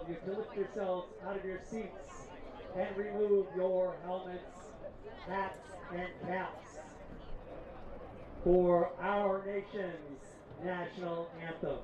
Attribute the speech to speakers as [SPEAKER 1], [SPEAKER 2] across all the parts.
[SPEAKER 1] of you to lift yourselves out of your seats and remove your helmets, hats, and caps for our nation's national anthem.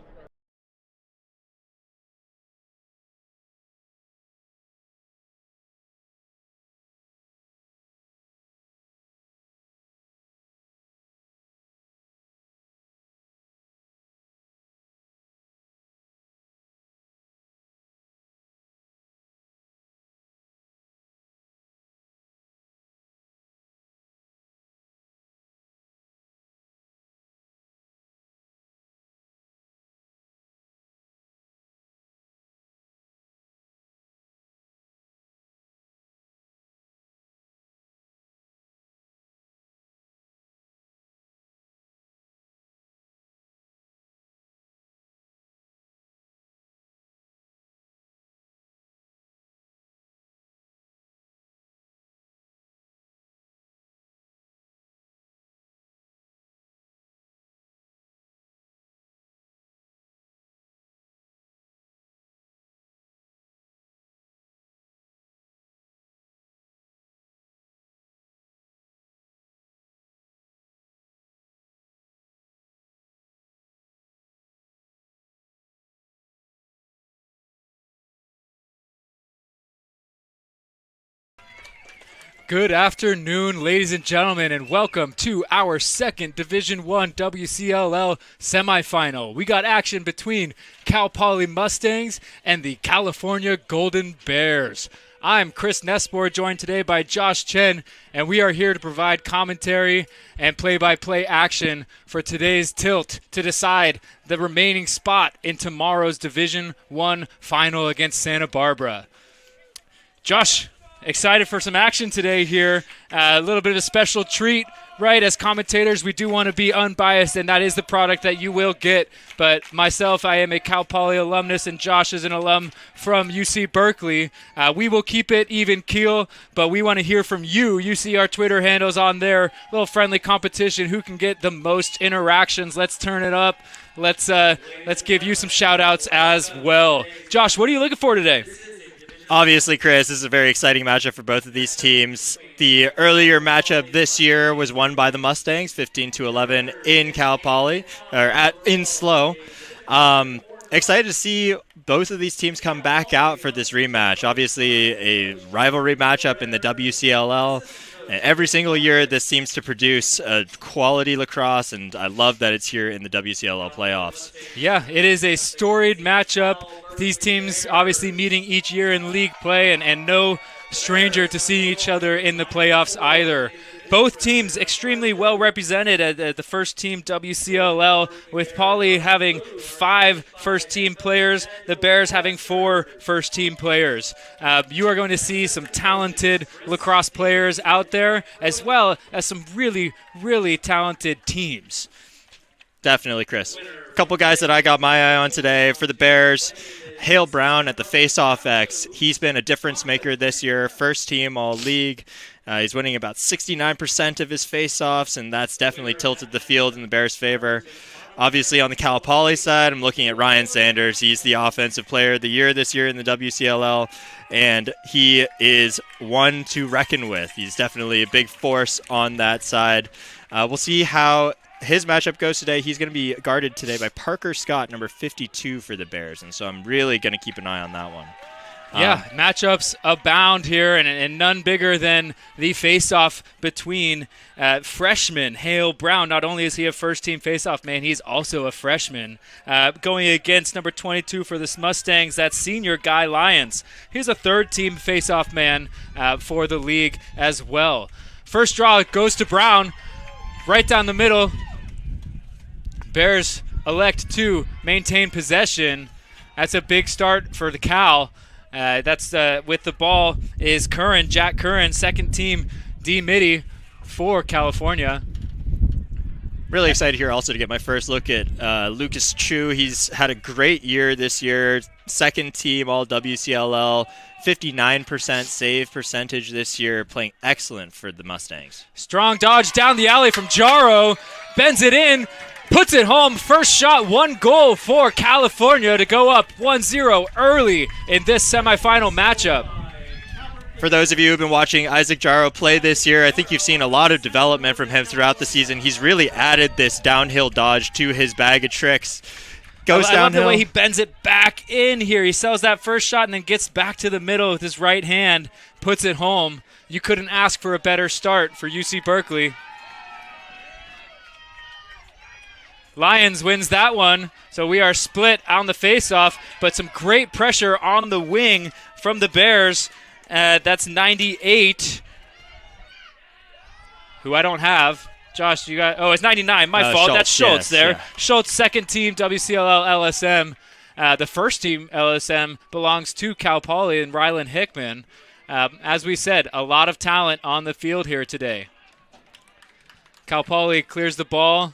[SPEAKER 2] Good afternoon, ladies and gentlemen, and welcome to our second Division I WCLL semifinal. We got action between Cal Poly Mustangs and the California Golden Bears. I'm Chris Nespor, joined today by Josh Chen, and we are here to provide commentary and play-by-play action for today's tilt to decide the remaining spot in tomorrow's Division I final against Santa Barbara. Josh, excited for some action today here. A little bit of a special treat, right? As commentators, we do want to be unbiased, and that is the product that you will get. But myself, I am a Cal Poly alumnus, and Josh is an alum from UC Berkeley. We will keep it even keel, but we want to hear from you. You see our Twitter handles on there. Little friendly competition. Who can get the most interactions? Let's turn it up. Let's give you some shout-outs as well. Josh, what are you looking for today?
[SPEAKER 3] Obviously, Chris, this is a very exciting matchup for both of these teams. The earlier matchup this year was won by the Mustangs, 15-11 in Cal Poly, or in SLO. Excited to see both of these teams come back out for this rematch. Obviously, a rivalry matchup in the WCLL. Every single year, this seems to produce quality lacrosse, and I love that it's here in the WCLL playoffs.
[SPEAKER 2] Yeah, it is a storied matchup. These teams obviously meeting each year in league play, and no stranger to seeing each other in the playoffs either. Both teams extremely well represented at the first team WCLL, with Poly having 5 first-team players, the Bears having 4 first-team players. You are going to see some talented lacrosse players out there, as well as some really, really talented teams.
[SPEAKER 3] Definitely, Chris. A couple guys that I got my eye on today for the Bears. Hale Brown at the face-off X. He's been a difference maker this year, first team all-league. He's winning about 69% of his face-offs, and that's definitely tilted the field in the Bears' favor. Obviously, on the Cal Poly side, I'm looking at Ryan Sanders. He's the Offensive Player of the Year this year in the WCLL, and he is one to reckon with. He's definitely a big force on that side. We'll see how his matchup goes today. He's going to be guarded today by Parker Scott, number 52 for the Bears, and so I'm really going to keep an eye on that one.
[SPEAKER 2] Yeah, matchups abound here, and none bigger than the face-off between freshman Hale Brown. Not only is he a first-team face-off man, he's also a freshman. Going against number 22 for the Mustangs, that's senior Guy Lyons. He's a third-team face-off man for the league as well. First draw goes to Brown, right down the middle. Bears elect to maintain possession. That's a big start for the Cal. That's with the ball is Curran, Jack Curran, second team D-Midi for California.
[SPEAKER 3] Really excited here also to get my first look at Lucas Chu. He's had a great year this year, second team all WCLL, 59% save percentage this year, playing excellent for the Mustangs.
[SPEAKER 2] Strong dodge down the alley from Jaro, bends it in. puts it home. First shot, 1 goal for California to go up 1-0 early in this semifinal matchup.
[SPEAKER 3] For those of you who've been watching Isaac Jaro play this year, I think you've seen a lot of development from him throughout the season. He's really added this downhill dodge to his bag of tricks. Goes downhill.
[SPEAKER 2] I love the way he bends it back in here. He sells that first shot and then gets back to the middle with his right hand, puts it home. You couldn't ask for a better start for UC Berkeley. Lions wins that one, so we are split on the faceoff, but some great pressure on the wing from the Bears. That's 98, who I don't have. Josh, you got? Oh, it's 99. My fault.
[SPEAKER 3] Schultz,
[SPEAKER 2] that's Schultz
[SPEAKER 3] yes,
[SPEAKER 2] there.
[SPEAKER 3] Yeah.
[SPEAKER 2] Schultz, second team WCLL LSM. The first team LSM belongs to Cal Poly and Rylan Hickman. As we said, a lot of talent on the field here today. Cal Poly clears the ball,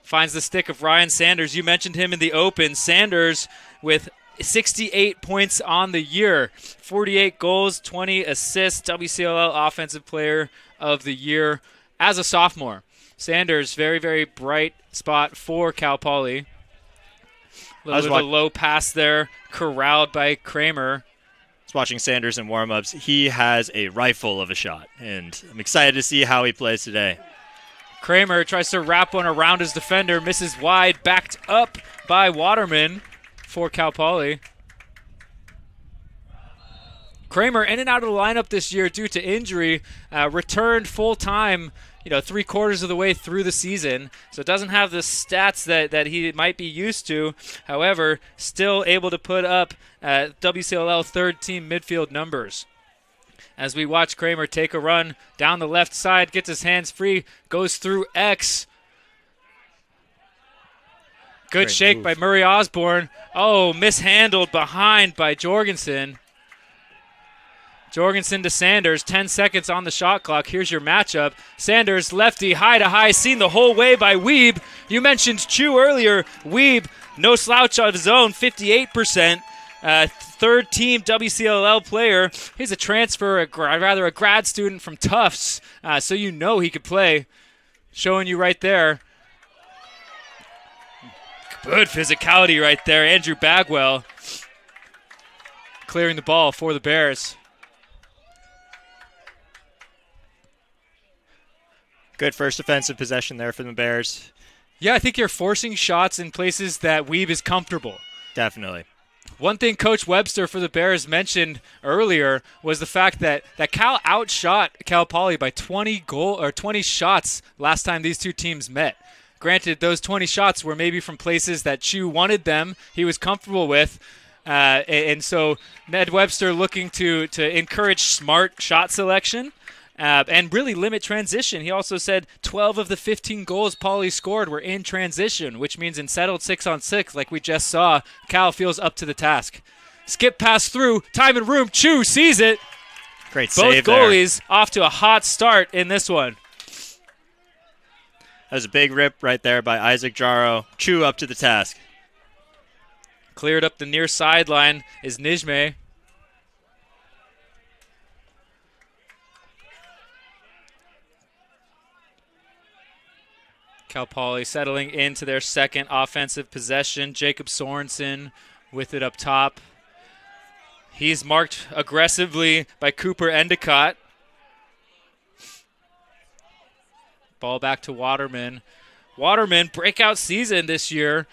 [SPEAKER 2] finds the stick of Ryan Sanders. You mentioned him in the open. Sanders with 68 points on the year, 48 goals, 20 assists, WCLL Offensive Player of the Year as a sophomore. Sanders, very, very bright spot for Cal Poly. A little bit of a low pass there, corralled by Kramer.
[SPEAKER 3] I was watching Sanders in warm-ups. He has a rifle of a shot, and I'm excited to see how he plays today.
[SPEAKER 2] Kramer tries to wrap one around his defender, misses wide, backed up by Waterman for Cal Poly. Kramer in and out of the lineup this year due to injury, returned full-time, 3/4 of the way through the season, so doesn't have the stats that he might be used to. However, still able to put up WCLL third-team midfield numbers. As we watch Kramer take a run down the left side, gets his hands free, goes through X. Good shake by Murray Osborne. Oh, mishandled behind by Jorgensen. Jorgensen to Sanders, 10 seconds on the shot clock. Here's your matchup. Sanders, lefty, high to high, seen the whole way by Weeb. You mentioned Chu earlier. Weeb, no slouch of his own, 58%. Third team WCLL player. He's a transfer, a grad student from Tufts, so you know he could play. Showing you right there. Good physicality right there. Andrew Bagwell clearing the ball for the Bears.
[SPEAKER 3] Good first offensive possession there for the Bears.
[SPEAKER 2] Yeah, I think you're forcing shots in places that Weeb is comfortable.
[SPEAKER 3] Definitely.
[SPEAKER 2] One thing Coach Webster for the Bears mentioned earlier was the fact that Cal outshot Cal Poly by 20 shots last time these two teams met. Granted, those 20 shots were maybe from places that Chu wanted them, he was comfortable with, and so Ned Webster looking to encourage smart shot selection and really limit transition. He also said 12 of the 15 goals Poly scored were in transition, which means in settled 6-on-6, like we just saw, Cal feels up to the task. Skip pass through, time and room, Chu sees it.
[SPEAKER 3] Great save
[SPEAKER 2] there. Both goalies off to a hot start in this one.
[SPEAKER 3] That was a big rip right there by Isaac Jaro. Chu up to the task.
[SPEAKER 2] Cleared up the near sideline is Nijme. Cal Poly settling into their second offensive possession. Jacob Sorensen with it up top. He's marked aggressively by Cooper Endicott. Ball back to Waterman. Waterman, breakout season this year,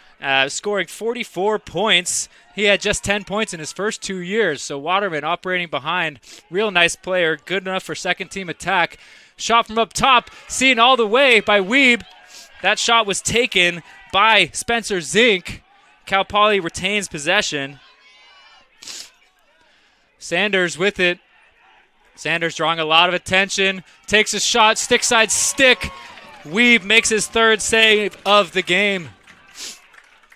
[SPEAKER 2] scoring 44 points. He had just 10 points in his first 2 years, so Waterman operating behind. Real nice player, good enough for second-team attack. Shot from up top, seen all the way by Weeb. That shot was taken by Spencer Zink. Cal Poly retains possession. Sanders with it. Sanders drawing a lot of attention. Takes a shot, stick side stick. Weeb makes his third save of the game.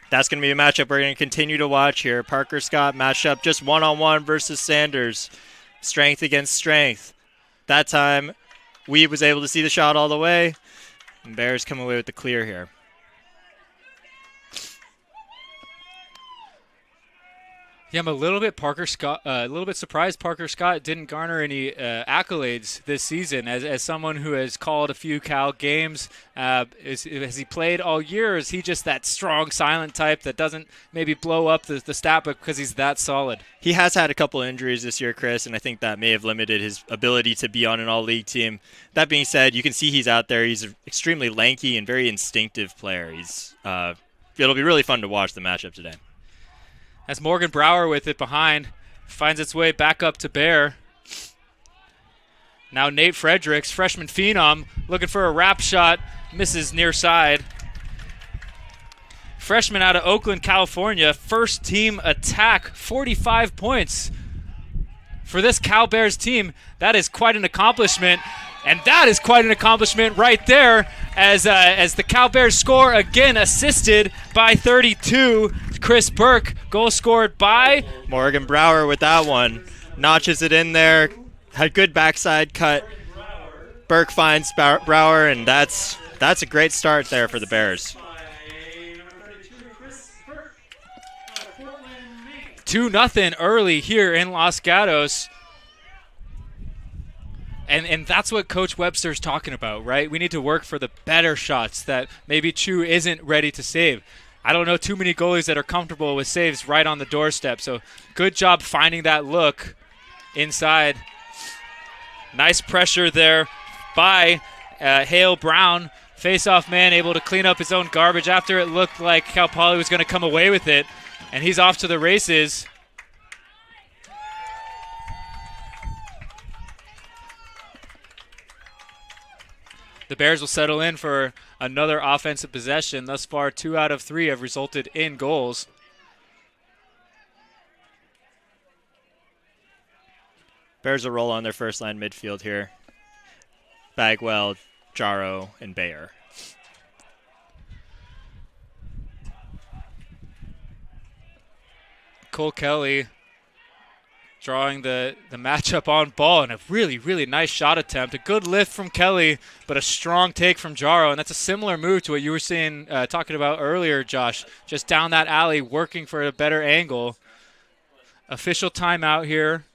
[SPEAKER 3] That's going to be a matchup we're going to continue to watch here. Parker Scott matched up just one-on-one versus Sanders. Strength against strength. That time, Weeb was able to see the shot all the way. And Bears come away with the clear here.
[SPEAKER 2] Yeah, I'm a little bit a little bit surprised Parker Scott didn't garner any accolades this season as someone who has called a few Cal games. Has he played all year, or is he just that strong, silent type that doesn't maybe blow up the stat book because he's that solid?
[SPEAKER 3] He has had a couple of injuries this year, Chris, and I think that may have limited his ability to be on an all-league team. That being said, you can see he's out there. He's an extremely lanky and very instinctive player. It'll be really fun to watch the matchup today.
[SPEAKER 2] As Morgan Brower with it behind, finds its way back up to Bear. Now Nate Fredericks, freshman phenom, looking for a wrap shot, misses near side. Freshman out of Oakland, California, first team attack, 45 points. For this Cal Bears team, that is quite an accomplishment. And that is quite an accomplishment right there as the Cal Bears score, again assisted by 32. Chris Burke, goal scored by
[SPEAKER 3] Morgan Brower with that one. Notches it in there. Had good backside cut. Burke finds Brower, and that's a great start there for the Bears.
[SPEAKER 2] 2-0 early here in Los Gatos. And that's what Coach Webster's talking about, right? We need to work for the better shots that maybe Chu isn't ready to save. I don't know too many goalies that are comfortable with saves right on the doorstep. So good job finding that look inside. Nice pressure there by Hale Brown. Face-off man able to clean up his own garbage after it looked like Cal Poly was going to come away with it. And he's off to the races. The Bears will settle in for another offensive possession. Thus far, 2 out of 3 have resulted in goals.
[SPEAKER 3] Bears will roll on their first line midfield here. Bagwell, Jaro, and Bayer.
[SPEAKER 2] Cole Kelly drawing the matchup on ball, and a really, really nice shot attempt. A good lift from Kelly, but a strong take from Jaro, and that's a similar move to what you were saying, talking about earlier, Josh. Just down that alley, working for a better angle. Official timeout here.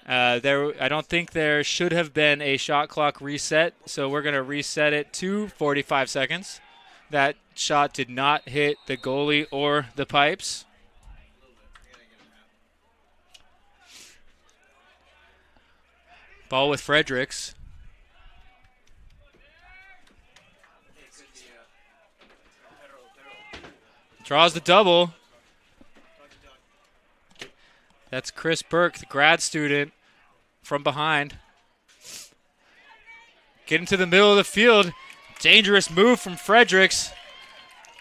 [SPEAKER 2] I don't think there should have been a shot clock reset, so we're going to reset it to 45 seconds. That shot did not hit the goalie or the pipes. Ball with Fredericks. Draws the double. That's Chris Burke, the grad student, from behind. Get into the middle of the field. Dangerous move from Fredericks.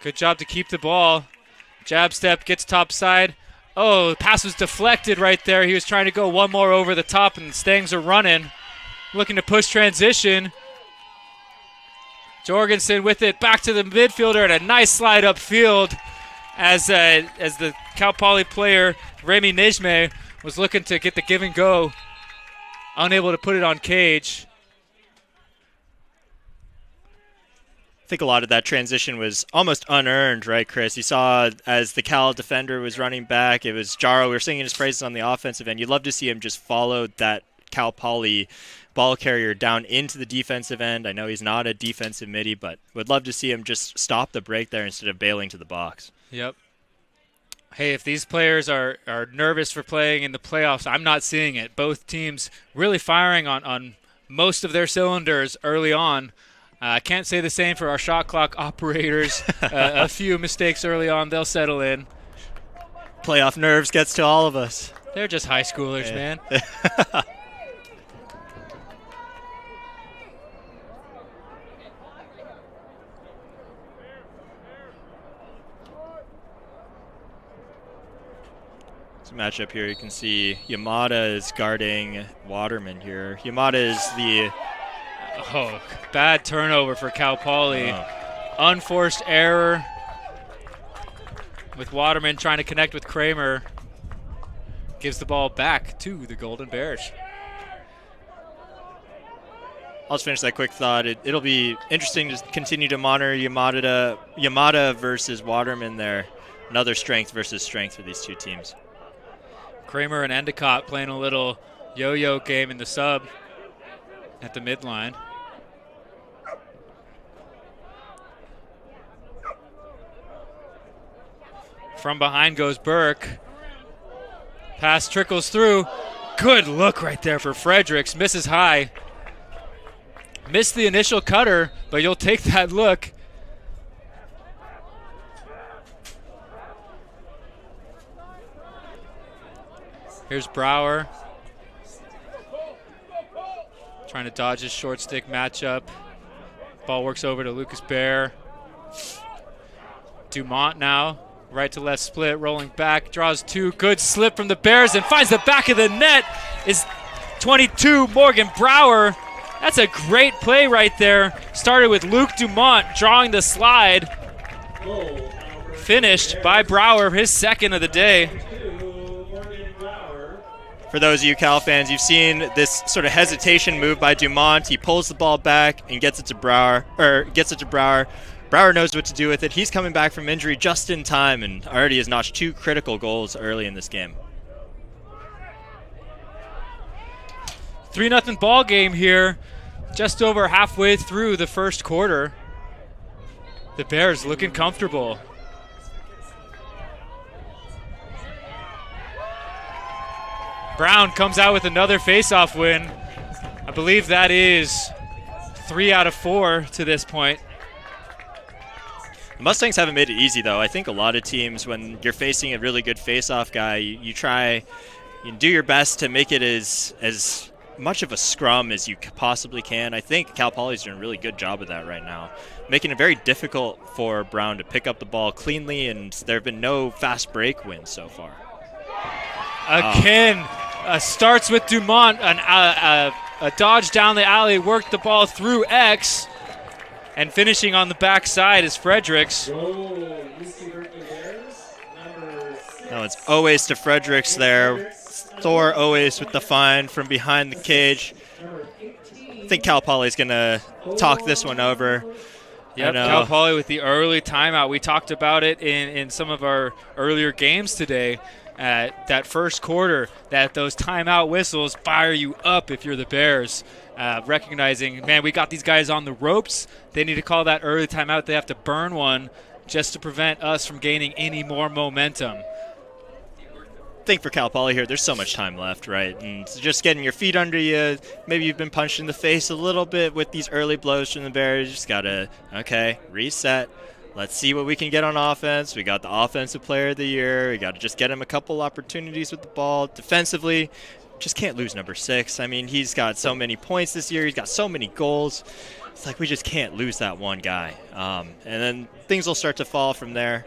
[SPEAKER 2] Good job to keep the ball. Jab step, gets top side. Oh, the pass was deflected right there. He was trying to go one more over the top, and the Stangs are running. Looking to push transition. Jorgensen with it back to the midfielder, and a nice slide upfield as the Cal Poly player, Remy Nijme, was looking to get the give and go. Unable to put it on cage.
[SPEAKER 3] I think a lot of that transition was almost unearned, right, Chris? You saw as the Cal defender was running back, it was Jaro. We were singing his praises on the offensive end. You'd love to see him just follow that Cal Poly ball carrier down into the defensive end. I know he's not a defensive midi, but would love to see him just stop the break there instead of bailing to the box.
[SPEAKER 2] Yep. Hey, if these players are nervous for playing in the playoffs, I'm not seeing it. Both teams really firing on most of their cylinders early on. I can't say the same for our shot clock operators. A few mistakes early on, they'll settle in.
[SPEAKER 3] Playoff nerves gets to all of us.
[SPEAKER 2] They're just high schoolers, man.
[SPEAKER 3] Matchup here, you can see Yamada is guarding Waterman here. Yamada is the...
[SPEAKER 2] Oh, bad turnover for Cal Poly. Unforced error with Waterman trying to connect with Kramer. Gives the ball back to the Golden Bears.
[SPEAKER 3] I'll just finish that quick thought. It'll be interesting to continue to monitor Yamada versus Waterman there. another strength versus strength for these two teams.
[SPEAKER 2] Kramer and Endicott playing a little yo-yo game in the sub at the midline. From behind goes Burke. Pass trickles through. Good look right there for Fredericks. Misses high. Missed the initial cutter, but you'll take that look. Here's Brower. Trying to dodge his short stick matchup. Ball works over to Lucas Bear. Dumont now. Right to left split, rolling back, draws two. Good slip from the Bears and finds the back of the net. Is 22, Morgan Brower. That's a great play right there. Started with Luke Dumont drawing the slide. Finished by Brower, his second of the day.
[SPEAKER 3] For those of you Cal fans, you've seen this sort of hesitation move by Dumont. He pulls the ball back and gets it to Brower. Brower knows what to do with it. He's coming back from injury just in time and already has notched 2 critical goals early in this game.
[SPEAKER 2] 3-0 ball game here, just over halfway through the first quarter. The Bears looking comfortable. Brown comes out with another faceoff win. I believe that is 3 out of 4 to this point.
[SPEAKER 3] The Mustangs haven't made it easy, though. I think a lot of teams, when you're facing a really good face-off guy, you do your best to make it as much of a scrum as you possibly can. I think Cal Poly's doing a really good job of that right now, making it very difficult for Brown to pick up the ball cleanly, and there have been no fast break wins so far.
[SPEAKER 2] Again, starts with Dumont, a dodge down the alley, worked the ball through X. And finishing on the backside is Fredericks.
[SPEAKER 3] No, it's always to Fredericks there. Thor always with the find from behind the cage. I think Cal Poly's going to talk this one over.
[SPEAKER 2] Yep, Cal Poly with the early timeout. We talked about it in some of our earlier games today. That first quarter, that those timeout whistles fire you up if you're the Bears. Recognizing, man, we got these guys on the ropes. They need to call that early timeout. They have to burn one just to prevent us from gaining any more momentum.
[SPEAKER 3] I think for Cal Poly here, there's so much time left, right? And just getting your feet under you, maybe you've been punched in the face a little bit with these early blows from the Bears. You just got to, reset. Let's see what we can get on offense. We got the Offensive Player of the Year. We got to just get him a couple opportunities with the ball. Defensively, just can't lose number 6. I mean, he's got so many points this year. He's got so many goals. It's like we just can't lose that one guy. And then things will start to fall from there.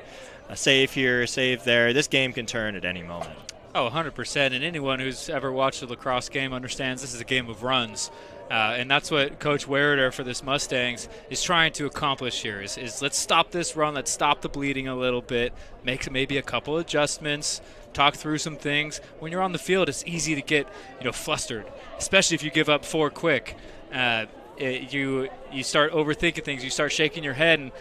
[SPEAKER 3] A save here, a save there. This game can turn at any moment.
[SPEAKER 2] Oh, 100%. And anyone who's ever watched a lacrosse game understands this is a game of runs. And that's what Coach Werder for this Mustangs is trying to accomplish here is let's stop this run, let's stop the bleeding a little bit, make maybe a couple adjustments, talk through some things. When you're on the field, it's easy to get flustered, especially if you give up 4 quick. You start overthinking things, you start shaking your head, and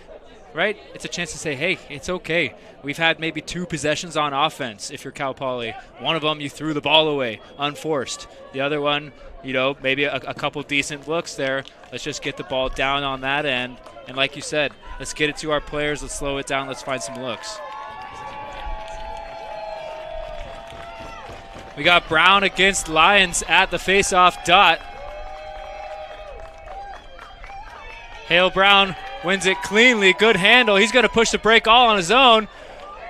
[SPEAKER 2] right, it's a chance to say, hey, it's okay. We've had maybe 2 possessions on offense if you're Cal Poly. One of them you threw the ball away, unforced. The other one, maybe a couple decent looks there. Let's just get the ball down on that end. And like you said, let's get it to our players. Let's slow it down. Let's find some looks. We got Brown against Lyons at the face-off dot. Hale Brown wins it cleanly. Good handle. He's going to push the break all on his own.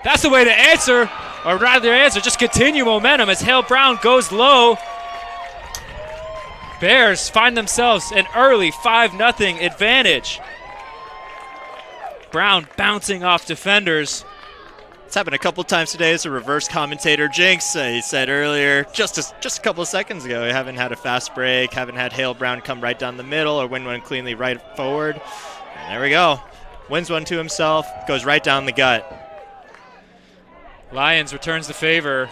[SPEAKER 2] That's the way to answer, or rather answer, just continue momentum as Hale Brown goes low. Bears find themselves an early 5-0 advantage. Brown bouncing off defenders.
[SPEAKER 3] It's happened a couple times today as a reverse commentator. Jinx, he said earlier, just a couple of seconds ago, we haven't had a fast break, haven't had Hale Brown come right down the middle or win one cleanly right forward. And there we go. Wins one to himself, goes right down the gut.
[SPEAKER 2] Lyons returns the favor,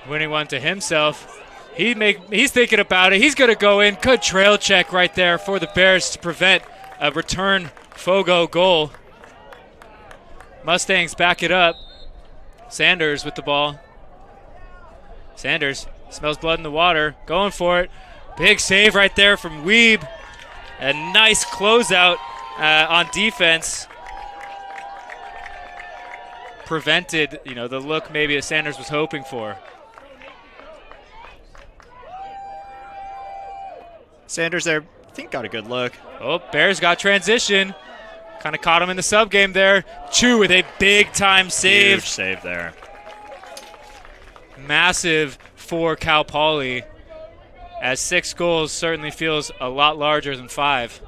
[SPEAKER 2] winning one to himself. He's thinking about it. He's going to go in. Good trail check right there for the Bears to prevent a return Fogo goal. Mustangs back it up. Sanders with the ball. Sanders smells blood in the water, going for it. Big save right there from Weeb. A nice closeout on defense. Prevented, the look maybe that Sanders was hoping for.
[SPEAKER 3] Sanders there, I think, got a good look.
[SPEAKER 2] Oh, Bears got transition. Kind of caught him in the sub game there. Chu with a big-time save.
[SPEAKER 3] Huge save there.
[SPEAKER 2] Massive for Cal Poly, as 6 goals certainly feels a lot larger than 5.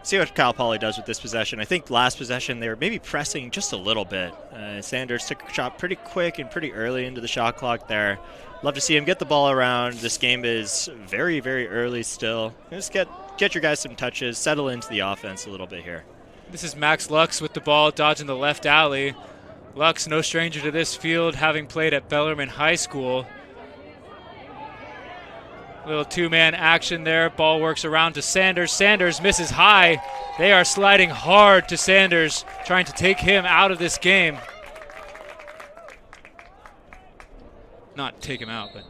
[SPEAKER 3] See what Cal Poly does with this possession. I think last possession they were maybe pressing just a little bit. Sanders took a shot pretty quick and pretty early into the shot clock there. Love to see him get the ball around. This game is very, very early still. Just get your guys some touches, settle into the offense a little bit here.
[SPEAKER 2] This is Max Lux with the ball, dodging the left alley. Lux, no stranger to this field, having played at Bellarmine High School. Little 2-man action there. Ball works around to Sanders. Sanders misses high. They are sliding hard to Sanders, trying to take him out of this game. Not take him out, but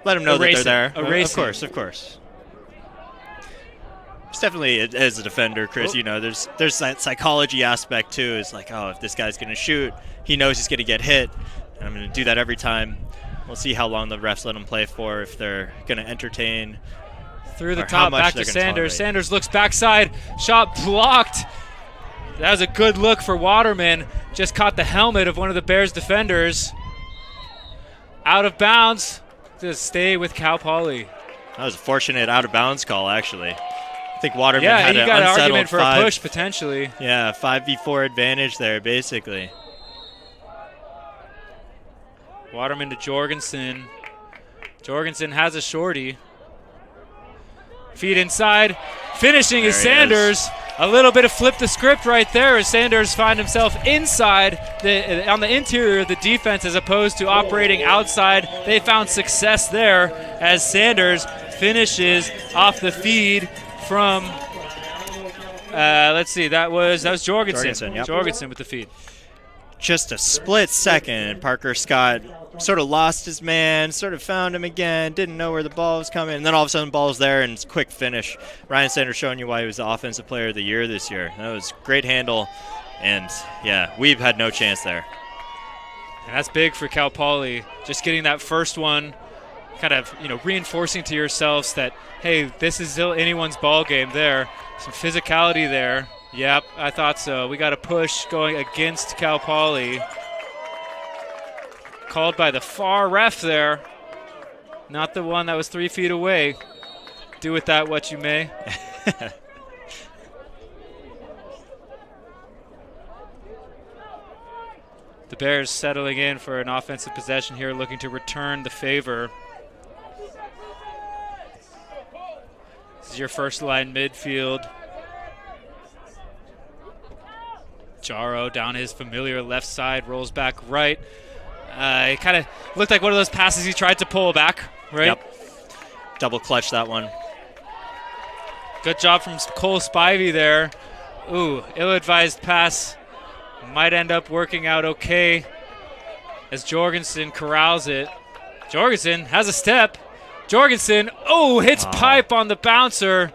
[SPEAKER 3] let him know that they're there.
[SPEAKER 2] Erase
[SPEAKER 3] of course, of course. It's definitely, as a defender, Chris, there's that psychology aspect too. It's like, oh, if this guy's going to shoot, he knows he's going to get hit. And I'm going to do that every time. We'll see how long the refs let him play for, if they're going to entertain.
[SPEAKER 2] Through the top, back to Sanders. Sanders looks backside. Shot blocked. That was a good look for Waterman. Just caught the helmet of one of the Bears defenders. Out of bounds to stay with Cal Poly.
[SPEAKER 3] That was a fortunate out-of-bounds call, actually. I think Waterman had
[SPEAKER 2] you
[SPEAKER 3] an
[SPEAKER 2] got an
[SPEAKER 3] unsettled
[SPEAKER 2] argument for a push, potentially.
[SPEAKER 3] Yeah, 5v4 advantage there, basically.
[SPEAKER 2] Waterman to Jorgensen. Jorgensen has a shorty. Feed inside. Finishing is Sanders. A little bit of flip the script right there as Sanders finds himself inside on the interior of the defense as opposed to operating outside. They found success there as Sanders finishes off the feed from, let's see, that was Jorgensen.
[SPEAKER 3] Yep.
[SPEAKER 2] Jorgensen with the feed.
[SPEAKER 3] Just a split second, Parker Scott sort of lost his man, sort of found him again, didn't know where the ball was coming, and then all of a sudden the ball's there and it's a quick finish. Ryan Sanders showing you why he was the Offensive Player of the Year this year. That was great handle, and yeah, Weeb had no chance there.
[SPEAKER 2] And that's big for Cal Poly, just getting that first one, kind of reinforcing to yourselves that, hey, this is still anyone's ball game there. Some physicality there. Yep, I thought so. We got a push going against Cal Poly. Called by the far ref there. Not the one that was 3 feet away. Do with that what you may. The Bears settling in for an offensive possession here, looking to return the favor. This is your first line midfield. Jaro down his familiar left side, rolls back right. It kind of looked like one of those passes he tried to pull back, right?
[SPEAKER 3] Yep. Double clutch that one.
[SPEAKER 2] Good job from Cole Spivey there. Ooh, ill-advised pass. Might end up working out okay as Jorgensen corrals it. Jorgensen has a step. Jorgensen, hits pipe on the bouncer.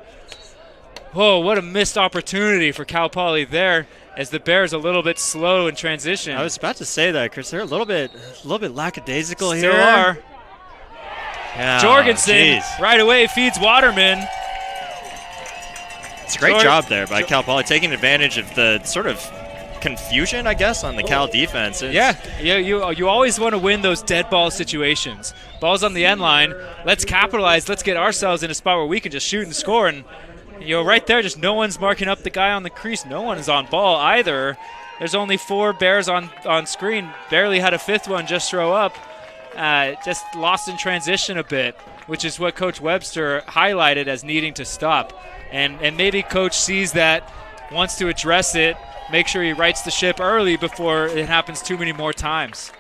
[SPEAKER 2] Whoa, what a missed opportunity for Cal Poly there, as the Bears a little bit slow in transition.
[SPEAKER 3] I was about to say that, Chris. They're a little bit lackadaisical here.
[SPEAKER 2] Still are.
[SPEAKER 3] Yeah,
[SPEAKER 2] Jorgensen right away feeds Waterman.
[SPEAKER 3] It's a great job there by Cal Poly, taking advantage of the sort of confusion, I guess, on the Cal defense.
[SPEAKER 2] You always want to win those dead ball situations. Ball's on the end line. Let's capitalize. Let's get ourselves in a spot where we can just shoot and score. And right there, just no one's marking up the guy on the crease. No one is on ball either. There's only 4 Bears on screen. Barely had a 5th one just throw up. Just lost in transition a bit, which is what Coach Webster highlighted as needing to stop. And maybe Coach sees that, wants to address it, make sure he rights the ship early before it happens too many more times.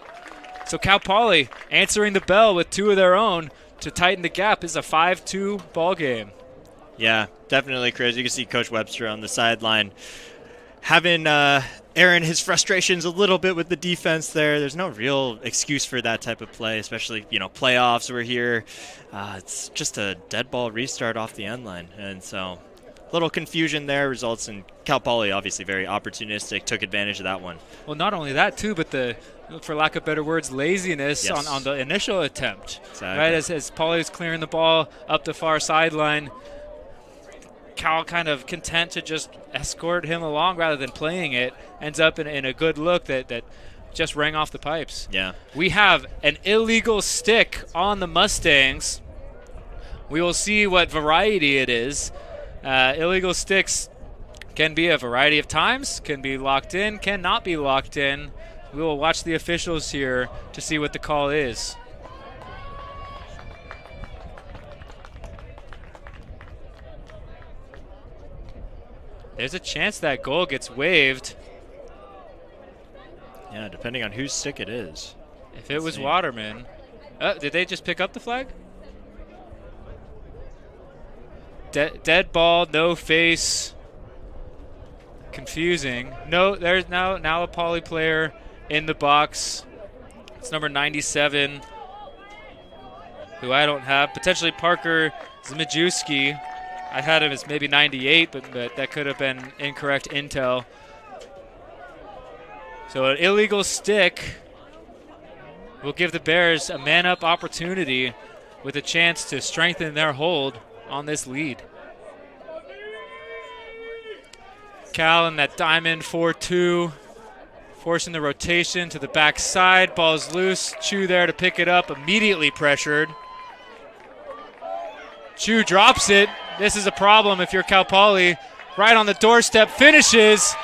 [SPEAKER 2] So Cal Poly answering the bell with 2 of their own to tighten the gap. Is a 5-2 ball game.
[SPEAKER 3] Yeah, definitely, Chris. You can see Coach Webster on the sideline having Aaron his frustrations a little bit with the defense there. There's no real excuse for that type of play, especially, playoffs. We're here. It's just a dead ball restart off the end line. And so a little confusion there results in Cal Poly obviously very opportunistic, took advantage of that one.
[SPEAKER 2] Well, not only that, too, but the, for lack of better words, laziness
[SPEAKER 3] Yes.
[SPEAKER 2] on the initial attempt.
[SPEAKER 3] Exactly.
[SPEAKER 2] Right, as Poly is clearing the ball up the far sideline, Cal kind of content to just escort him along rather than playing it, ends up in a good look that just rang off the pipes.
[SPEAKER 3] Yeah.
[SPEAKER 2] We have an illegal stick on the Mustangs. We will see what variety it is. Illegal sticks can be a variety of times, can be locked in, cannot be locked in. We will watch the officials here to see what the call is. There's a chance that goal gets waived.
[SPEAKER 3] Yeah, depending on whose stick it is.
[SPEAKER 2] If it was Waterman. Did they just pick up the flag? Dead ball, no face. Confusing. No, there's now a Poly player in the box. It's number 97, who I don't have. Potentially Parker Zmijewski. I had him as maybe 98, but that could have been incorrect intel. So an illegal stick will give the Bears a man-up opportunity with a chance to strengthen their hold on this lead. Cal in that diamond 4-2, forcing the rotation to the backside. Ball's loose. Chu there to pick it up, immediately pressured. Chu drops it. This is a problem if you're Cal Poly. Right on the doorstep, finishes.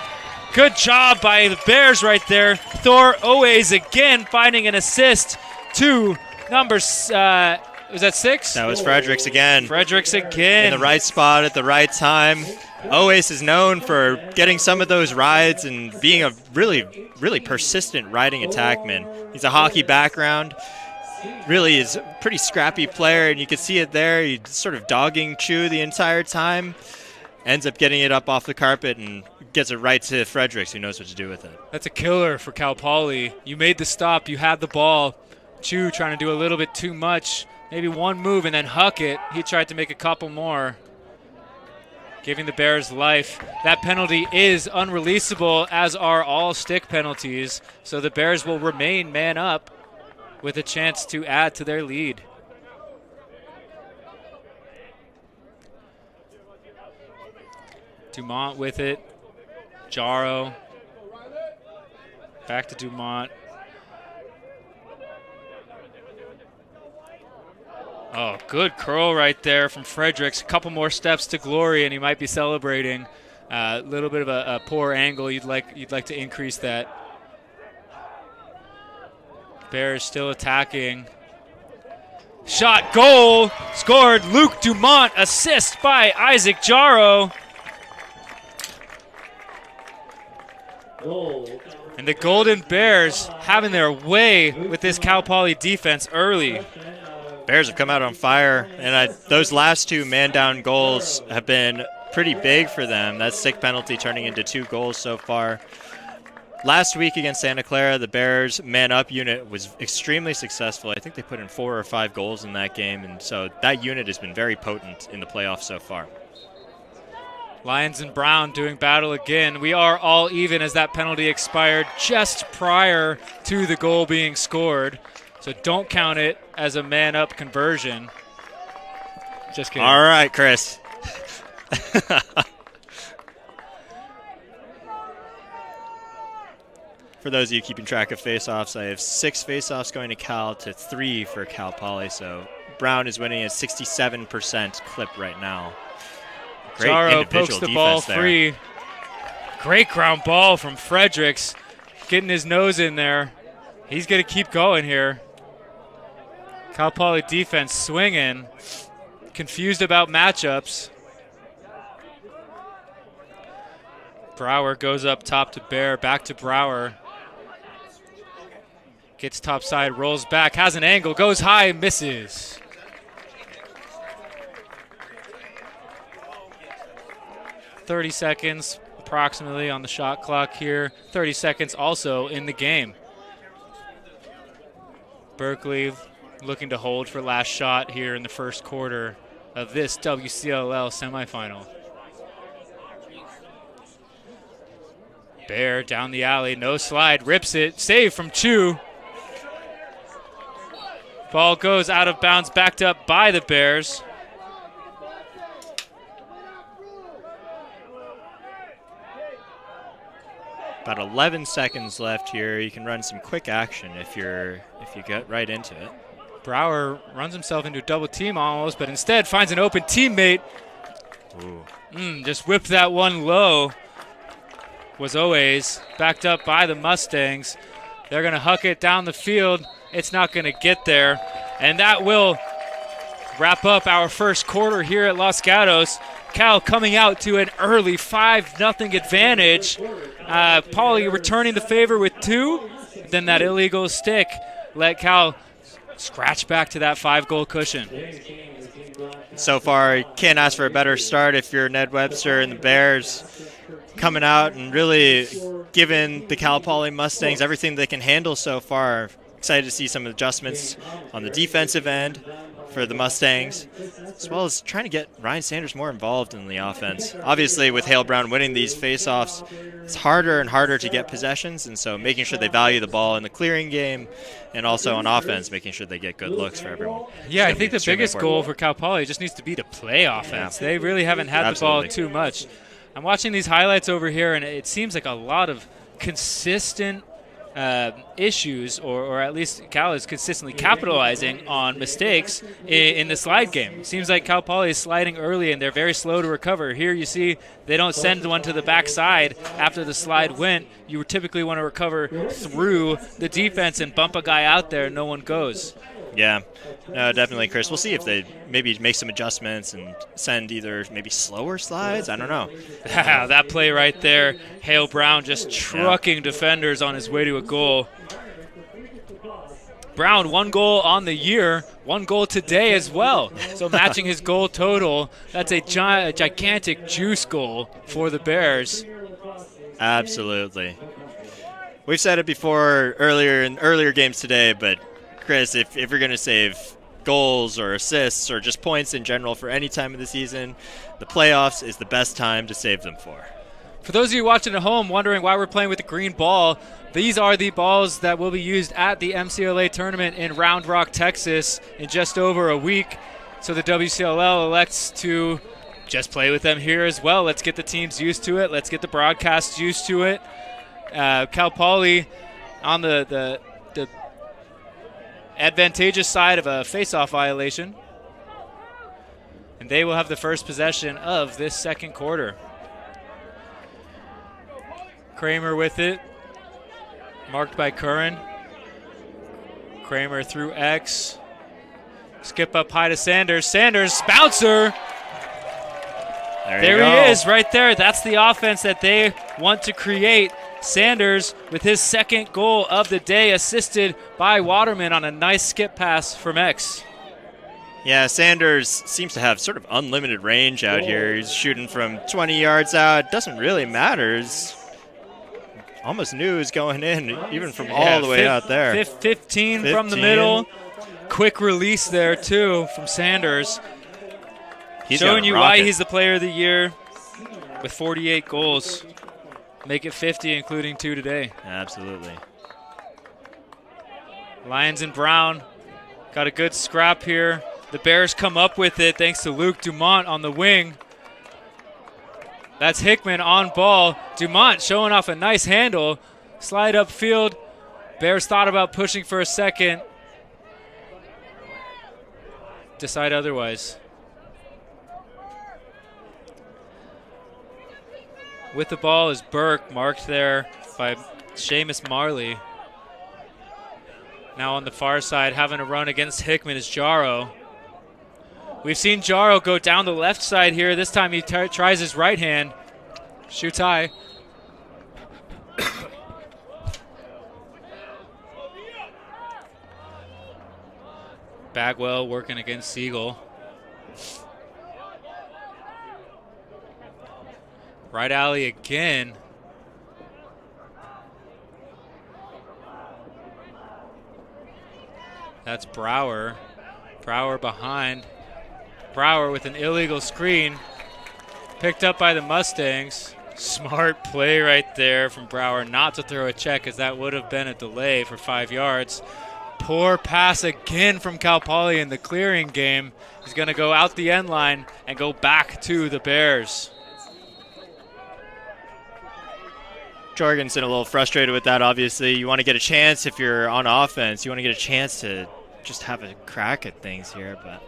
[SPEAKER 2] Good job by the Bears right there. Thor Owes again finding an assist to number, was that 6?
[SPEAKER 3] That was Fredericks again.
[SPEAKER 2] Fredericks again.
[SPEAKER 3] In the right spot at the right time. Owes is known for getting some of those rides and being a really, really persistent riding attackman. He's a hockey background. Really is a pretty scrappy player, and you can see it there. He's sort of dogging Chu the entire time. Ends up getting it up off the carpet and gets it right to Fredericks, who knows what to do with it.
[SPEAKER 2] That's a killer for Cal Poly. You made the stop. You had the ball. Chu trying to do a little bit too much. Maybe one move and then huck it. He tried to make a couple more, giving the Bears life. That penalty is unreleasable, as are all stick penalties. So the Bears will remain man up with a chance to add to their lead. Dumont with it. Jaro. Back to Dumont. Oh, good curl right there from Fredericks. A couple more steps to glory, and he might be celebrating. A little bit of a poor angle. You'd like to increase that. Bears still attacking. Shot, goal, scored. Luke Dumont, assist by Isaac Jaro. And the Golden Bears having their way with this Cal Poly defense early.
[SPEAKER 3] Bears have come out on fire, and those last 2 man-down goals have been pretty big for them. That stick penalty turning into 2 goals so far. Last week against Santa Clara, the Bears man-up unit was extremely successful. I think they put in 4 or 5 goals in that game, and so that unit has been very potent in the playoffs so far.
[SPEAKER 2] Lyons and Brown doing battle again. We are all even as that penalty expired just prior to the goal being scored. So don't count it as a man-up conversion. Just kidding.
[SPEAKER 3] All right, Chris. For those of you keeping track of face-offs, I have 6 face-offs going to Cal to 3 for Cal Poly. So Brown is winning at 67% clip right now. Great
[SPEAKER 2] Jaro
[SPEAKER 3] individual
[SPEAKER 2] pokes the
[SPEAKER 3] defense
[SPEAKER 2] ball
[SPEAKER 3] there.
[SPEAKER 2] free. Great ground ball from Fredericks. Getting his nose in there. He's going to keep going here. Cal Poly defense swinging. Confused about matchups. Brower goes up top to Bear. Back to Brower. Gets top side, rolls back, has an angle, goes high, misses. .30 seconds, approximately on the shot clock here. 30 seconds also in the game. Berkeley looking to hold for last shot here in the first quarter of this WCLL semifinal. Bear down the alley, no slide, rips it, save from Chu. Ball goes out of bounds, backed up by the Bears.
[SPEAKER 3] About 11 seconds left here. You can run some quick action if you get right into it.
[SPEAKER 2] Brower runs himself into a double team almost, but instead finds an open teammate.
[SPEAKER 3] Ooh.
[SPEAKER 2] Just whipped that one low. Was always backed up by the Mustangs. They're going to huck it down the field. It's not going to get there. And that will wrap up our first quarter here at Los Gatos. Cal coming out to an early 5-0 advantage. Pauly returning the favor with 2. Then that illegal stick let Cal scratch back to that 5-goal cushion.
[SPEAKER 3] So far, you can't ask for a better start if you're Ned Webster and the Bears, coming out and really giving the Cal Poly Mustangs everything they can handle so far. Excited to see some adjustments on the defensive end for the Mustangs, as well as trying to get Ryan Sanders more involved in the offense. Obviously, with Hale Brown winning these faceoffs, it's harder and harder to get possessions, and so making sure they value the ball in the clearing game and also on offense, making sure they get good looks for everyone.
[SPEAKER 2] Yeah, I think the biggest goal for Cal Poly just needs to be to play offense. Yeah. They really haven't had the ball too much. I'm watching these highlights over here, and it seems like a lot of consistent issues, or at least Cal is consistently capitalizing on mistakes in the slide game. It seems like Cal Poly is sliding early, and they're very slow to recover. Here you see they don't send one to the backside after the slide went. You would typically want to recover through the defense and bump a guy out there, and no one goes.
[SPEAKER 3] Yeah, no, definitely, Chris. We'll see if they maybe make some adjustments and send either maybe slower slides. I don't know.
[SPEAKER 2] That play right there, Hale Brown just trucking defenders on his way to a goal. Brown, 1 goal on the year, 1 goal today as well. So matching his goal total, that's a gigantic juice goal for the Bears.
[SPEAKER 3] Absolutely. We've said it before in earlier games today, but Chris, if you're going to save goals or assists or just points in general for any time of the season, the playoffs is the best time to save them for.
[SPEAKER 2] For those of you watching at home wondering why we're playing with the green ball, these are the balls that will be used at the MCLA tournament in Round Rock, Texas in just over a week. So the WCLL elects to just play with them here as well. Let's get the teams used to it. Let's get the broadcasts used to it. Cal Poly on the advantageous side of a face-off violation. And they will have the first possession of this second quarter. Kramer with it. Marked by Curran. Kramer through X. Skip up high to Sanders. Sanders, bouncer. There he is right there. That's the offense that they want to create. Sanders with his second goal of the day, assisted by Waterman on a nice skip pass from X.
[SPEAKER 3] Yeah, Sanders seems to have sort of unlimited range out here. He's shooting from 20 yards out. Doesn't really matter. He's almost knew he was going in, even from all the way out there.
[SPEAKER 2] 15 from the middle. Quick release there, too, from Sanders. Showing you why he's the player of the year with 48 goals. Make it 50, including 2 today.
[SPEAKER 3] Absolutely.
[SPEAKER 2] Lyons and Brown got a good scrap here. The Bears come up with it thanks to Luke Dumont on the wing. That's Hickman on ball. Dumont showing off a nice handle. Slide upfield. Bears thought about pushing for a second. Decide otherwise. With the ball is Burke, marked there by Seamus Marley. Now on the far side, having a run against Hickman is Jaro. We've seen Jaro go down the left side here. This time he tries his right hand. Shoots high. Bagwell working against Siegel. Right alley again. That's Brower. Brower behind. Brower with an illegal screen. Picked up by the Mustangs. Smart play right there from Brower not to throw a check, as that would have been a delay for 5 yards. Poor pass again from Cal Poly in the clearing game. He's going to go out the end line and go back to the Bears.
[SPEAKER 3] Jorgensen a little frustrated with that, obviously. You want to get a chance if you're on offense. You want to get a chance to just have a crack at things here, but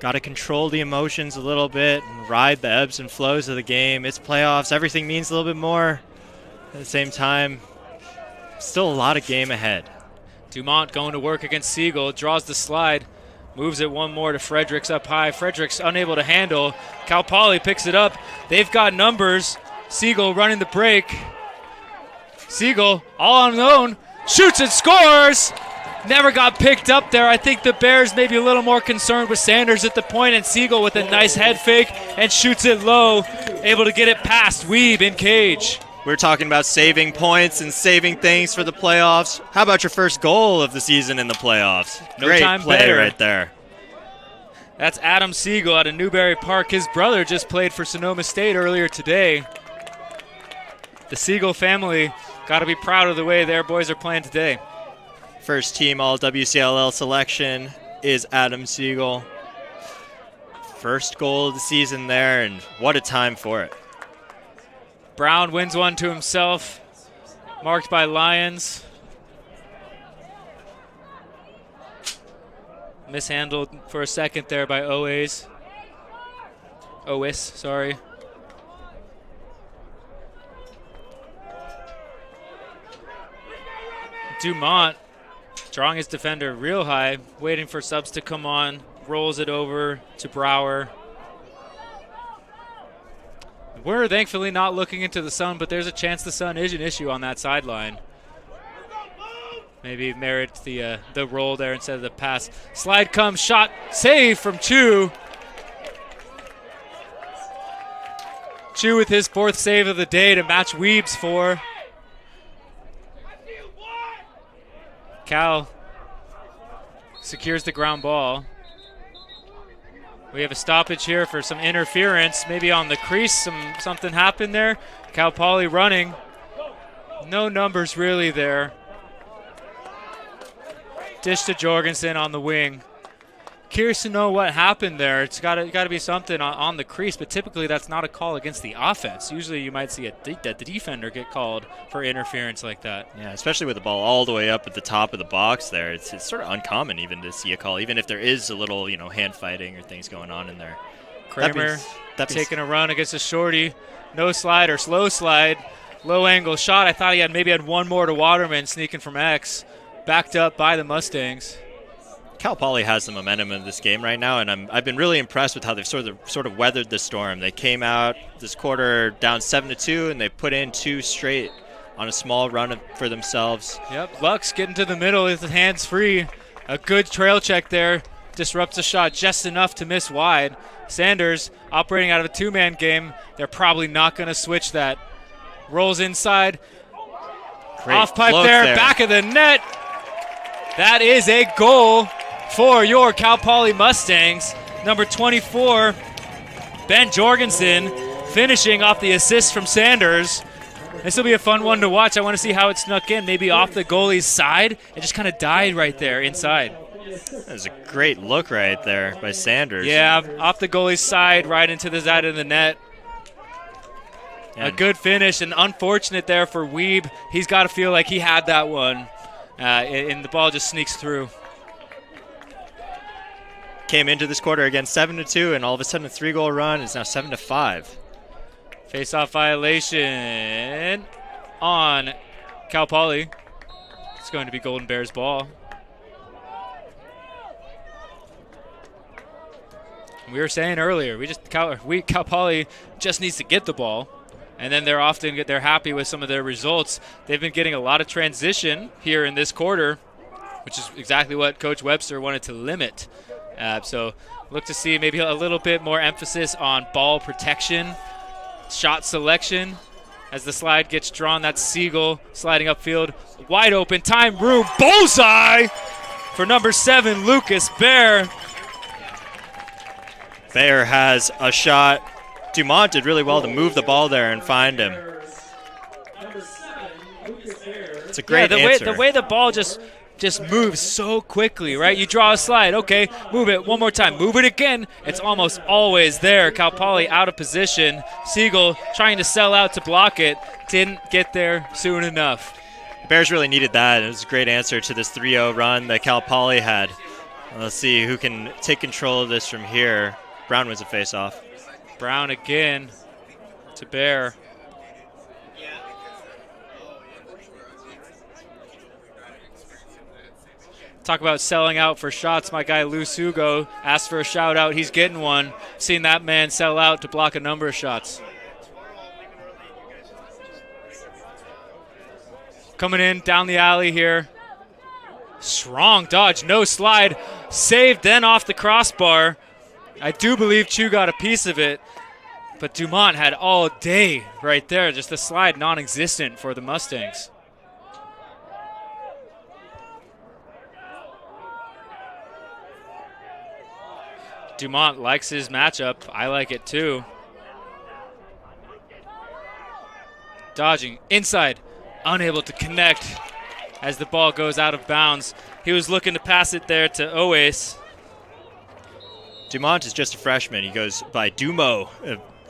[SPEAKER 3] got to control the emotions a little bit and ride the ebbs and flows of the game. It's playoffs. Everything means a little bit more. At the same time, still a lot of game ahead.
[SPEAKER 2] Dumont going to work against Siegel. Draws the slide. Moves it one more to Fredericks up high. Fredericks unable to handle. Cal Poly picks it up. They've got numbers. Siegel running the break. Siegel all on his own. Shoots and scores. Never got picked up there. I think the Bears may be a little more concerned with Sanders at the point, and Siegel with a nice head fake and shoots it low. Able to get it past Weeb in cage.
[SPEAKER 3] We're talking about saving points and saving things for the playoffs. How about your first goal of the season in the playoffs?
[SPEAKER 2] No
[SPEAKER 3] Great
[SPEAKER 2] time
[SPEAKER 3] play
[SPEAKER 2] better.
[SPEAKER 3] right there.
[SPEAKER 2] That's Adam Siegel out of Newberry Park. His brother just played for Sonoma State earlier today. The Siegel family got to be proud of the way their boys are playing today.
[SPEAKER 3] First team all WCLL selection is Adam Siegel. First goal of the season there, and what a time for it.
[SPEAKER 2] Brown wins one to himself, marked by Lyons. Mishandled for a second there by Owis, sorry. Dumont drawing his defender real high, waiting for subs to come on, rolls it over to Brower. We're thankfully not looking into the sun, but there's a chance the sun is an issue on that sideline. Maybe merit the roll there instead of the pass. Slide comes, shot, save from Chu. Chu with his 4th save of the day to match Weeb's 4. Cal secures the ground ball. We have a stoppage here for some interference, maybe on the crease. Something happened there. Cal Poly running. No numbers really there. Dish to Jorgensen on the wing. Curious to know what happened there. It's got to be something on the crease, but typically that's not a call against the offense. Usually you might see the defender get called for interference like that.
[SPEAKER 3] Yeah, especially with the ball all the way up at the top of the box there. It's sort of uncommon even to see a call, even if there is a little, hand fighting or things going on in there.
[SPEAKER 2] Kramer taking a run against a shorty. No slide or slow slide. Low angle shot. I thought he maybe had one more to Waterman sneaking from X. Backed up by the Mustangs.
[SPEAKER 3] Cal Poly has the momentum in this game right now, and I've been really impressed with how they've sort of weathered the storm. They came out this quarter down 7-2, and they put in 2 straight on a small run for themselves.
[SPEAKER 2] Yep, Lux getting to the middle with his hands free. A good trail check there. Disrupts the shot just enough to miss wide. Sanders operating out of a 2-man game. They're probably not going to switch that. Rolls inside.
[SPEAKER 3] Great
[SPEAKER 2] Off pipe there, back of the net. That is a goal for your Cal Poly Mustangs. Number 24, Ben Jorgensen, finishing off the assist from Sanders. This will be a fun one to watch. I want to see how it snuck in, maybe off the goalie's side. It just kind of died right there inside.
[SPEAKER 3] That was a great look right there by Sanders.
[SPEAKER 2] Yeah, off the goalie's side, right into the side of the net. A good finish, and unfortunate there for Weeb. He's got to feel like he had that one, and the ball just sneaks through.
[SPEAKER 3] Came into this quarter again 7-2, and all of a sudden a 3-goal run is now 7-5.
[SPEAKER 2] Face-off violation on Cal Poly. It's going to be Golden Bears ball. We were saying earlier, Cal Poly just needs to get the ball, and then they're happy with some of their results. They've been getting a lot of transition here in this quarter, which is exactly what Coach Webster wanted to limit. So Look to see maybe a little bit more emphasis on ball protection, shot selection. As the slide gets drawn, that's Siegel sliding upfield. Wide open, time, room, bullseye for number 7, Lucas Bear.
[SPEAKER 3] Bear has a shot. Dumont did really well to move the ball there and find him. It's a great answer.
[SPEAKER 2] The way the ball just moves so quickly, right? You draw a slide, okay, move it one more time, move it again. It's almost always there. Cal Poly out of position. Siegel trying to sell out to block it. Didn't get there soon enough.
[SPEAKER 3] The Bears really needed that. It was a great answer to this 3-0 run that Cal Poly had. Let's see who can take control of this from here. Brown wins a faceoff.
[SPEAKER 2] Brown again to Bear. Talk about selling out for shots. My guy Lou Sugo asked for a shout out. He's getting one. Seen that man sell out to block a number of shots. Coming in down the alley here. Strong dodge, no slide. Saved then off the crossbar. I do believe Chu got a piece of it. But Dumont had all day right there. Just the slide non-existent for the Mustangs. Dumont likes his matchup. I like it too. Dodging inside, unable to connect as the ball goes out of bounds. He was looking to pass it there to Oace.
[SPEAKER 3] Dumont is just a freshman. He goes by Dumo.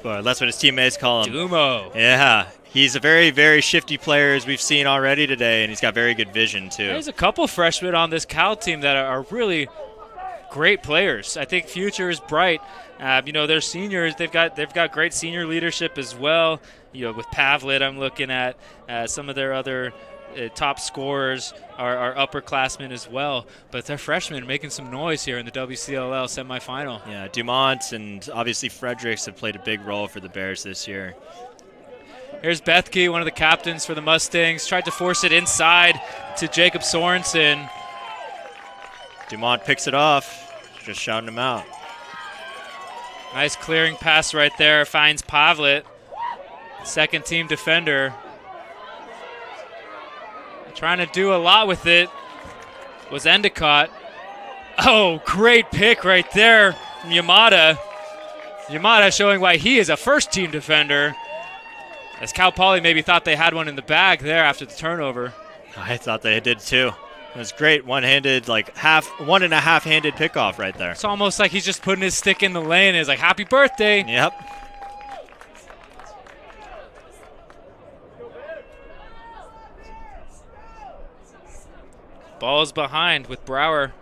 [SPEAKER 3] That's what his teammates call him.
[SPEAKER 2] Dumo.
[SPEAKER 3] Yeah. He's a very, very shifty player, as we've seen already today, and he's got very good vision too.
[SPEAKER 2] There's a couple freshmen on this Cal team that are really great players. I think future is bright. They're seniors. They've got great senior leadership as well. With Pavlet, I'm looking at some of their other top scorers are upperclassmen as well. But they're freshmen making some noise here in the WCLL semifinal.
[SPEAKER 3] Yeah, Dumont and obviously Fredericks have played a big role for the Bears this year.
[SPEAKER 2] Here's Bethke, one of the captains for the Mustangs. Tried to force it inside to Jacob Sorensen.
[SPEAKER 3] Dumont picks it off. Just shouting him out.
[SPEAKER 2] Nice clearing pass right there. Finds Pavlet, second team defender. Trying to do a lot with it was Endicott. Oh, great pick right there from Yamada. Yamada showing why he is a first team defender. As Cal Poly maybe thought they had one in the bag there after the turnover.
[SPEAKER 3] I thought they did too. It was great one-handed, one and a half-handed pickoff right there.
[SPEAKER 2] It's almost like he's just putting his stick in the lane and is like, happy birthday.
[SPEAKER 3] Yep.
[SPEAKER 2] Ball's behind with Brower.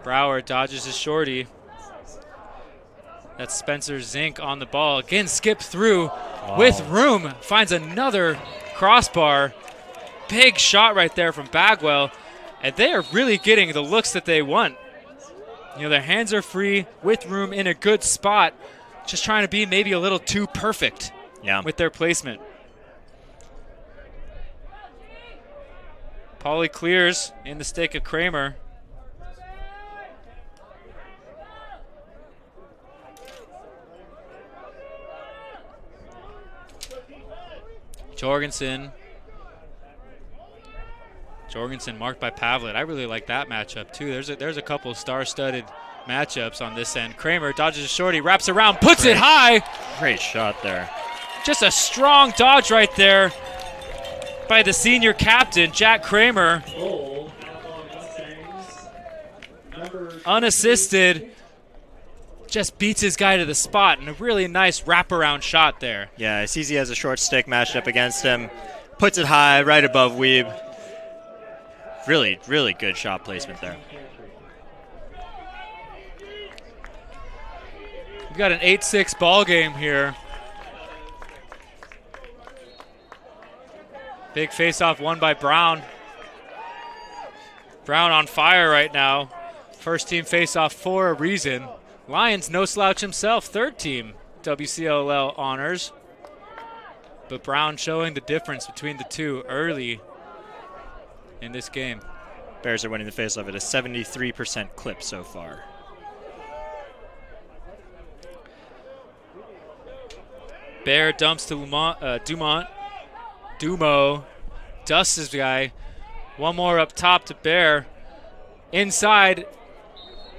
[SPEAKER 2] Brower dodges his shorty. That's Spencer Zink on the ball. Again, skip through with room. Finds another crossbar. Big shot right there from Bagwell. And they are really getting the looks that they want. Their hands are free with room in a good spot. Just trying to be maybe a little too perfect with their placement. Poly clears in the stake of Kramer. Jorgensen marked by Pavlet. I really like that matchup too. There's a couple star-studded matchups on this end. Kramer dodges a shorty, wraps around, puts it high.
[SPEAKER 3] Great shot there.
[SPEAKER 2] Just a strong dodge right there by the senior captain, Jack Kramer. Unassisted. Just beats his guy to the spot, and a really nice wraparound shot there.
[SPEAKER 3] Yeah, Cece has a short stick matched up against him. Puts it high, right above Weeb. Really, really good shot placement there.
[SPEAKER 2] We've got an 8-6 ball game here. Big face-off won by Brown. Brown on fire right now. First team face-off for a reason. Lions, no slouch himself, third team WCLL honors. But Brown showing the difference between the two early in this game.
[SPEAKER 3] Bears are winning the faceoff at a 73% clip so far.
[SPEAKER 2] Bear dumps to Dumo. Dusts his guy. One more up top to Bear. Inside.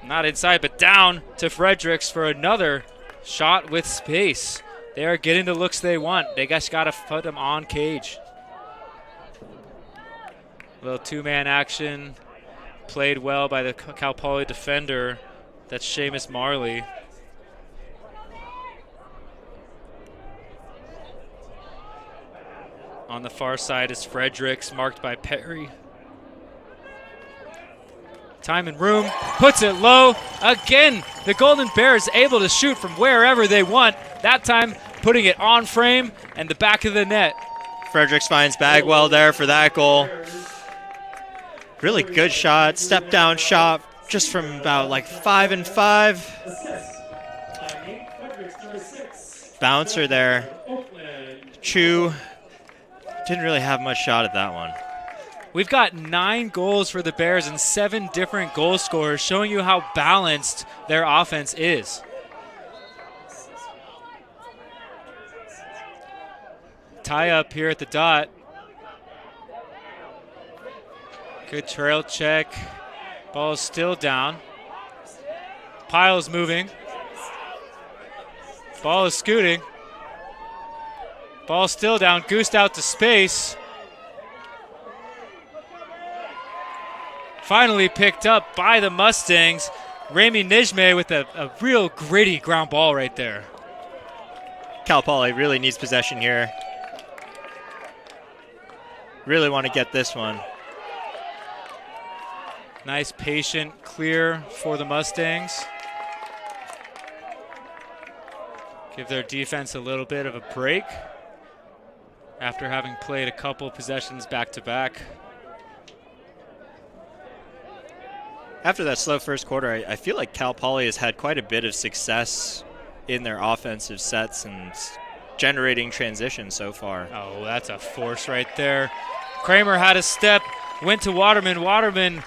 [SPEAKER 2] Not inside, but down to Fredericks for another shot with space. They are getting the looks they want. They just got to put them on cage. Little two-man action. Played well by the Cal Poly defender. That's Seamus Marley. On the far side is Fredericks, marked by Perry. Time and room, puts it low. Again, the Golden Bears able to shoot from wherever they want. That time, putting it on frame and the back of the net.
[SPEAKER 3] Fredericks finds Bagwell there for that goal. Really good shot, step down shot, just from about like 5 and 5. Bouncer there. Chu didn't really have much shot at that one.
[SPEAKER 2] We've got 9 goals for the Bears and 7 different goal scorers, showing you how balanced their offense is. Tie up here at the dot. Good trail check. Ball is still down. Pile's moving. Ball is scooting. Ball still down. Goosed out to space. Finally picked up by the Mustangs. Remy Nijme with a real gritty ground ball right there.
[SPEAKER 3] Cal Poly really needs possession here. Really want to get this one.
[SPEAKER 2] Nice patient clear for the Mustangs. Give their defense a little bit of a break after having played a couple possessions back-to-back.
[SPEAKER 3] After that slow first quarter, I feel like Cal Poly has had quite a bit of success in their offensive sets and generating transition so far.
[SPEAKER 2] Oh, that's a force right there. Kramer had a step, went to Waterman. Waterman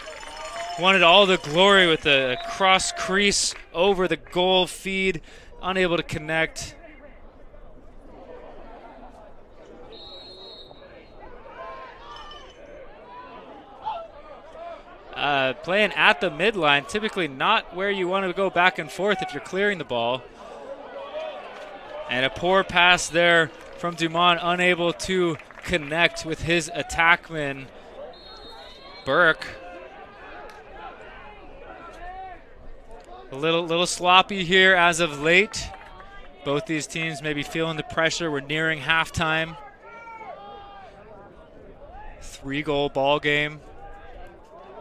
[SPEAKER 2] wanted all the glory with the cross crease over the goal feed, unable to connect. Playing at the midline, typically not where you want to go back and forth if you're clearing the ball. And a poor pass there from Dumont, unable to connect with his attackman, Burke. A little sloppy here as of late. Both these teams may be feeling the pressure. We're nearing halftime. 3-goal ball game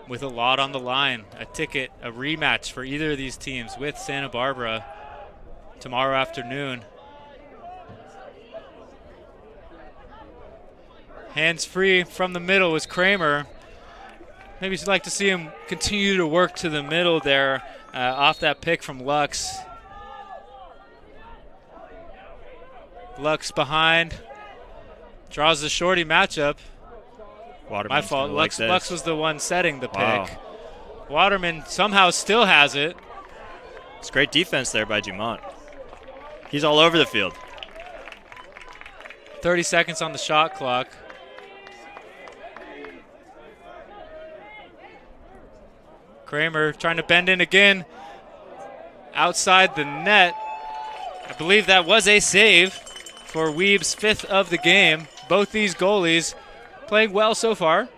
[SPEAKER 2] with a lot on the line. A ticket, a rematch for either of these teams with Santa Barbara tomorrow afternoon. Hands free from the middle was Kramer. Maybe you'd like to see him continue to work to the middle there off that pick from Lux. Lux behind. Draws the shorty matchup.
[SPEAKER 3] Waterman's
[SPEAKER 2] my fault.
[SPEAKER 3] Lux
[SPEAKER 2] was the one setting the pick.
[SPEAKER 3] Wow.
[SPEAKER 2] Waterman somehow still has it.
[SPEAKER 3] It's great defense there by Dumont. He's all over the field.
[SPEAKER 2] 30 seconds on the shot clock. Kramer trying to bend in again. Outside the net. I believe that was a save for Weeb's 5th of the game. Both these goalies playing well so far.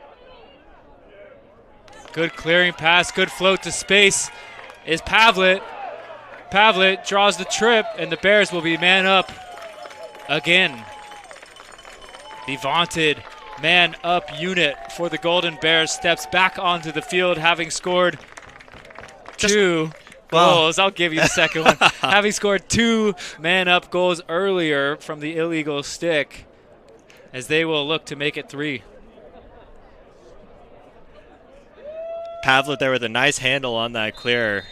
[SPEAKER 2] Good clearing pass, good float to space is Pavlet. Pavlet draws the trip, and the Bears will be man up again. The vaunted man up unit for the Golden Bears steps back onto the field, having scored 2 goals. I'll give you the second one. Having scored 2 man up goals earlier from the illegal stick, as they will look to make it 3.
[SPEAKER 3] Pavlet there with a nice handle on that clear.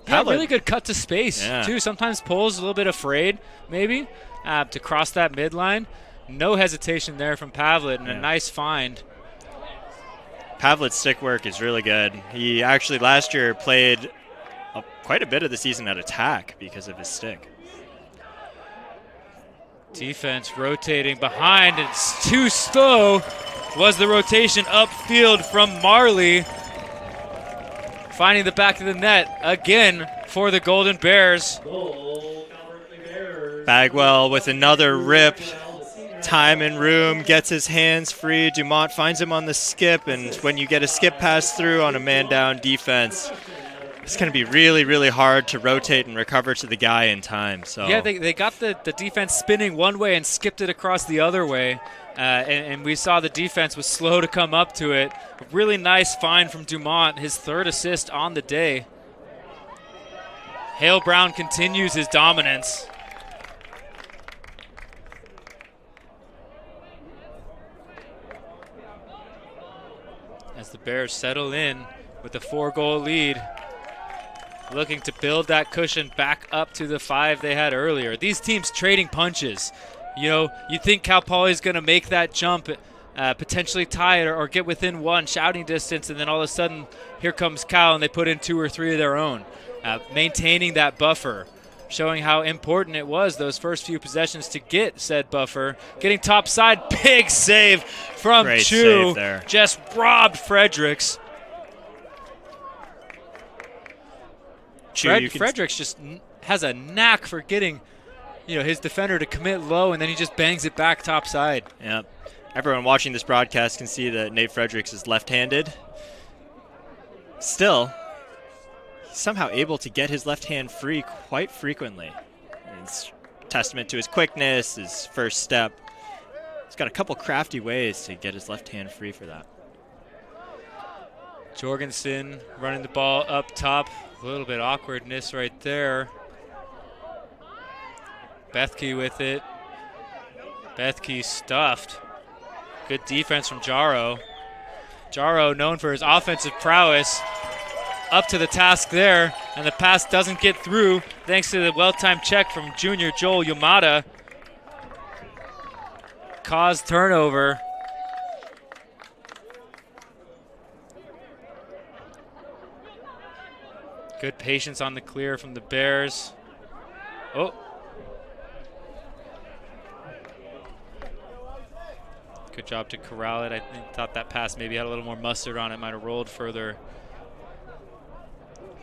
[SPEAKER 2] Yeah, really good cut to space, too. Sometimes Pole's a little bit afraid, maybe, to cross that midline. No hesitation there from Pavlet, and a nice find.
[SPEAKER 3] Pavlitz's stick work is really good. He actually last year played quite a bit of the season at attack because of his stick.
[SPEAKER 2] Defense rotating behind. It's too slow. Was the rotation upfield from Marley. Finding the back of the net again for the Golden Bears.
[SPEAKER 3] Bagwell with another rip. Time and room, gets his hands free. Dumont finds him on the skip, and when you get a skip pass through on a man-down defense, it's going to be really, really hard to rotate and recover to the guy in time. So
[SPEAKER 2] yeah, they got the defense spinning one way and skipped it across the other way, and we saw the defense was slow to come up to it. A really nice find from Dumont, his 3rd assist on the day. Hale Brown continues his dominance. As the Bears settle in with a 4-goal lead, looking to build that cushion back up to the 5 they had earlier. These teams trading punches. You know, you think Cal Poly is going to make that jump, potentially tie it or get within 1 shouting distance, and then all of a sudden here comes Cal and they put in 2 or 3 of their own. Maintaining that buffer, showing how important it was those first few possessions to get said buffer. Getting top side, big save from
[SPEAKER 3] Great
[SPEAKER 2] Chu.
[SPEAKER 3] save there.
[SPEAKER 2] Just robbed Fredericks. Fredericks just has a knack for getting, his defender to commit low, and then he just bangs it back top side.
[SPEAKER 3] Yep. Everyone watching this broadcast can see that Nate Fredericks is left-handed. Still, he's somehow able to get his left hand free quite frequently. It's a testament to his quickness, his first step. He's got a couple crafty ways to get his left hand free for that.
[SPEAKER 2] Jorgensen running the ball up top. A little bit awkwardness right there. Bethke with it. Bethke stuffed. Good defense from Jaro. Jaro, known for his offensive prowess, up to the task there, and the pass doesn't get through thanks to the well-timed check from junior Joel Yamada. Caused turnover. Good patience on the clear from the Bears. Oh. Good job to corral it. I thought that pass maybe had a little more mustard on it, might have rolled further.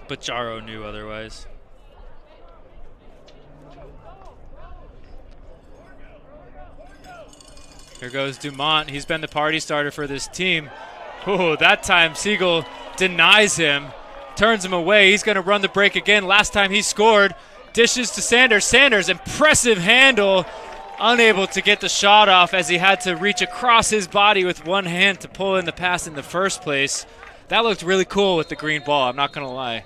[SPEAKER 2] But Jaro knew otherwise. Here goes Dumont. He's been the party starter for this team. Oh, that time Siegel denies him. Turns him away. He's going to run the break again. Last time he scored. Dishes to Sanders. Sanders, impressive handle. Unable to get the shot off as he had to reach across his body with one hand to pull in the pass in the first place. That looked really cool with the green ball, I'm not going to lie.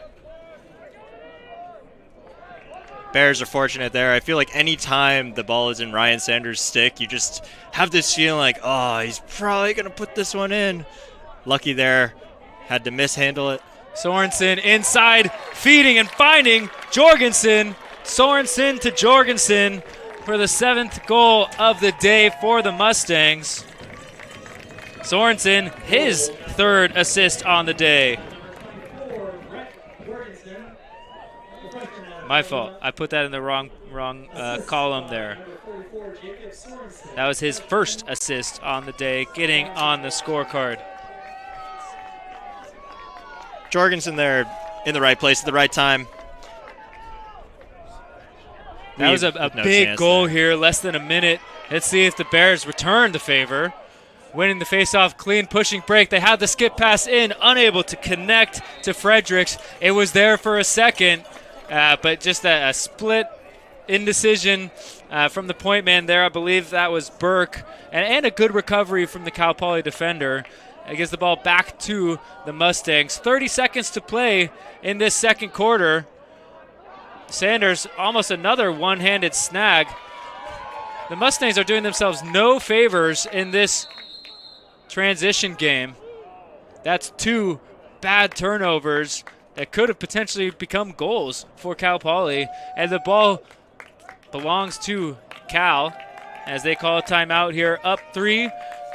[SPEAKER 3] Bears are fortunate there. I feel like any time the ball is in Ryan Sanders' stick, you just have this feeling like, oh, he's probably going to put this one in. Lucky there. Had to mishandle it.
[SPEAKER 2] Sorensen inside, feeding and finding Jorgensen. Sorensen to Jorgensen for the 7th goal of the day for the Mustangs. Sorensen, his 3rd assist on the day. My fault. I put that in the wrong column there. That was his 1st assist on the day, getting on the scorecard.
[SPEAKER 3] Jorgensen there in the right place at the right time.
[SPEAKER 2] That was a big goal here, less than a minute. Let's see if the Bears return the favor. Winning the faceoff, clean pushing break. They had the skip pass in, unable to connect to Fredericks. It was there for a second, but just a split indecision from the point man there. I believe that was Burke, and a good recovery from the Cal Poly defender. It gives the ball back to the Mustangs. 30 seconds to play in this second quarter. Sanders, almost another one-handed snag. The Mustangs are doing themselves no favors in this transition game. That's 2 bad turnovers that could have potentially become goals for Cal Poly. And the ball belongs to Cal as they call a timeout here, up 3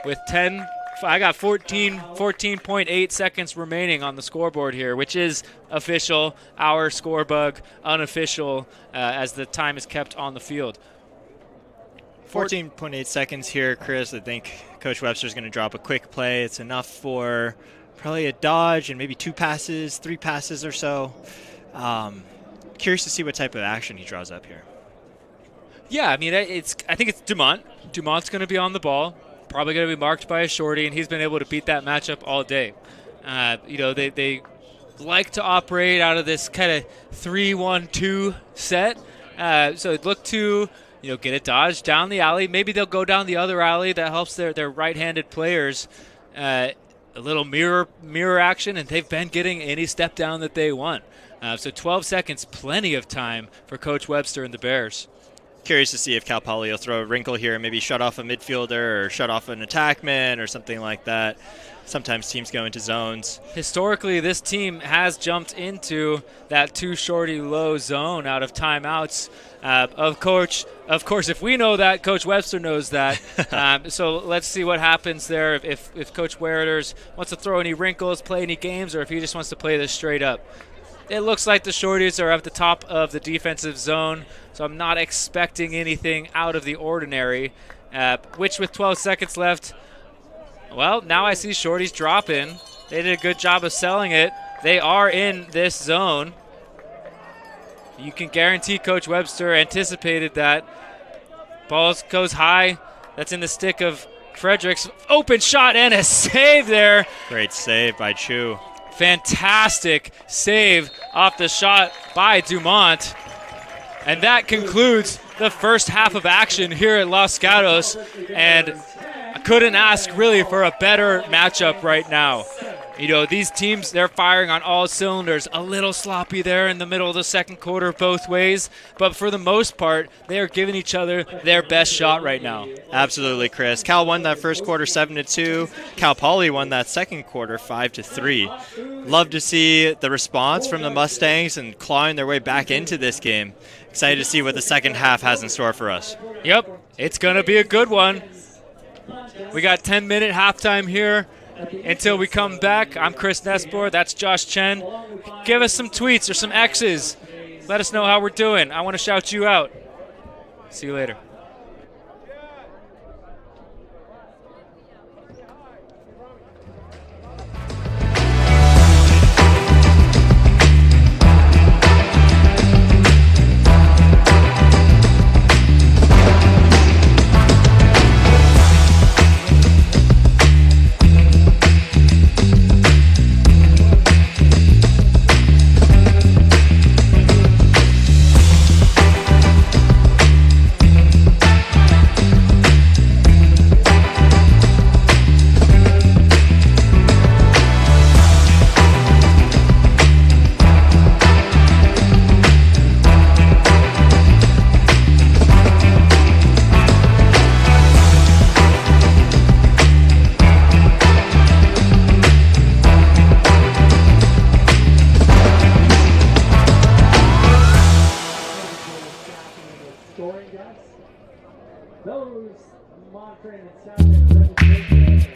[SPEAKER 2] with 10 I got 14.8 seconds remaining on the scoreboard here, which is official. Our score bug, unofficial, as the time is kept on the field.
[SPEAKER 3] 14.8 seconds here, Chris. I think Coach Webster's going to drop a quick play. It's enough for probably a dodge and maybe 2 passes, 3 passes or so. Curious to see what type of action he draws up here.
[SPEAKER 2] Yeah, I mean, I think it's Dumont. Dumont's going to be on the ball, probably going to be marked by a shorty, and he's been able to beat that matchup all day. They like to operate out of this kind of 3-1-2 set. So look to get a dodge down the alley. Maybe they'll go down the other alley. That helps their right-handed players. A little mirror action, and they've been getting any step down that they want. So 12 seconds, plenty of time for Coach Webster and the Bears.
[SPEAKER 3] Curious to see if Cal Poly will throw a wrinkle here, maybe shut off a midfielder or shut off an attackman or something like that. Sometimes teams go into zones.
[SPEAKER 2] Historically, this team has jumped into that 2 shorty low zone out of timeouts. Of course, if we know that, Coach Webster knows that. So let's see what happens there. If Coach Werters wants to throw any wrinkles, play any games, or if he just wants to play this straight up. It looks like the shorties are at the top of the defensive zone, so I'm not expecting anything out of the ordinary. Which with 12 seconds left, well, now I see shorties dropping. They did a good job of selling it. They are in this zone. You can guarantee Coach Webster anticipated that. Ball goes high. That's in the stick of Fredericks. Open shot and a save there.
[SPEAKER 3] Great save by Chu.
[SPEAKER 2] Fantastic save off the shot by Dumont. And that concludes the first half of action here at Los Gatos. And I couldn't ask really for a better matchup right now. These teams, they're firing on all cylinders. A little sloppy there in the middle of the second quarter both ways. But for the most part, they are giving each other their best shot right now.
[SPEAKER 3] Absolutely, Chris. Cal won that first quarter 7-2. Cal Poly won that second quarter 5-3. Love to see the response from the Mustangs and clawing their way back into this game. Excited to see what the second half has in store for us.
[SPEAKER 2] Yep, it's going to be a good one. We got 10-minute halftime here. Until we come back, I'm Chris Nespor. That's Josh Chen. Give us some tweets or some X's. Let us know how we're doing. I want to shout you out. See you later.
[SPEAKER 1] Those monitoring and sounding registration.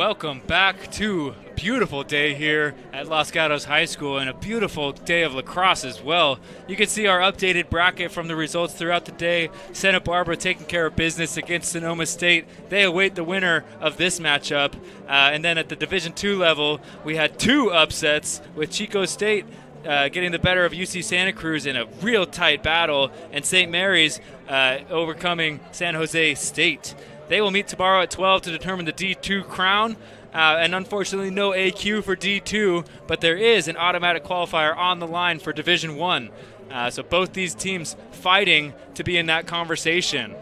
[SPEAKER 2] welcome back to a beautiful day here at Los Gatos High School and a beautiful day of lacrosse as well. You can see our updated bracket from the results throughout the day. Santa Barbara taking care of business against Sonoma State. They await the winner of this matchup. And then at the Division II level, we had 2 upsets with Chico State getting the better of UC Santa Cruz in a real tight battle, and St. Mary's overcoming San Jose State. They will meet tomorrow at 12 to determine the D2 crown, and unfortunately no AQ for D2, but there is an automatic qualifier on the line for Division 1. So both these teams fighting to be in that conversation.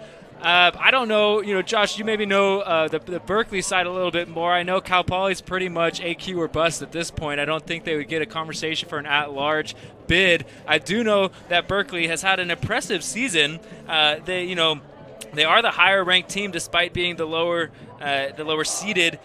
[SPEAKER 2] I don't know, Josh, you maybe know the Berkeley side a little bit more. I know Cal Poly's pretty much AQ or bust at this point. I don't think they would get a conversation for an at-large bid. I do know that Berkeley has had an impressive season. They are the higher-ranked team despite being the lower seeded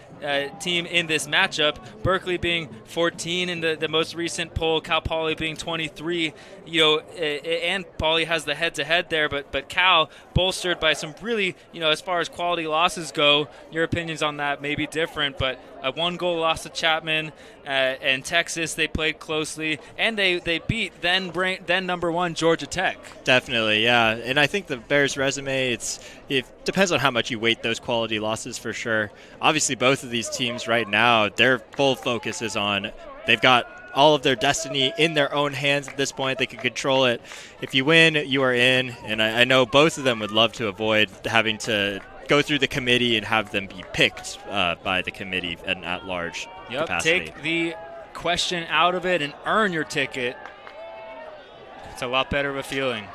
[SPEAKER 2] team in this matchup. Berkeley being 14 in the most recent poll, Cal Poly being 23. And Poly has the head-to-head there, but Cal bolstered by some really, as far as quality losses go. Your opinions on that may be different, but a 1-goal loss to Chapman and Texas. They played closely, and they beat then number 1 Georgia Tech.
[SPEAKER 3] Definitely, yeah. And I think the Bears' resume, it depends on how much you weight those quality losses for sure. Obviously, both of these teams right now, their full focus is on, they've got all of their destiny in their own hands at this point. They can control it. If you win, you are in. And I know both of them would love to avoid having to go through the committee and have them be picked by the committee and at large capacity.
[SPEAKER 2] Take the question out of it and earn your ticket. It's a lot better of a feeling.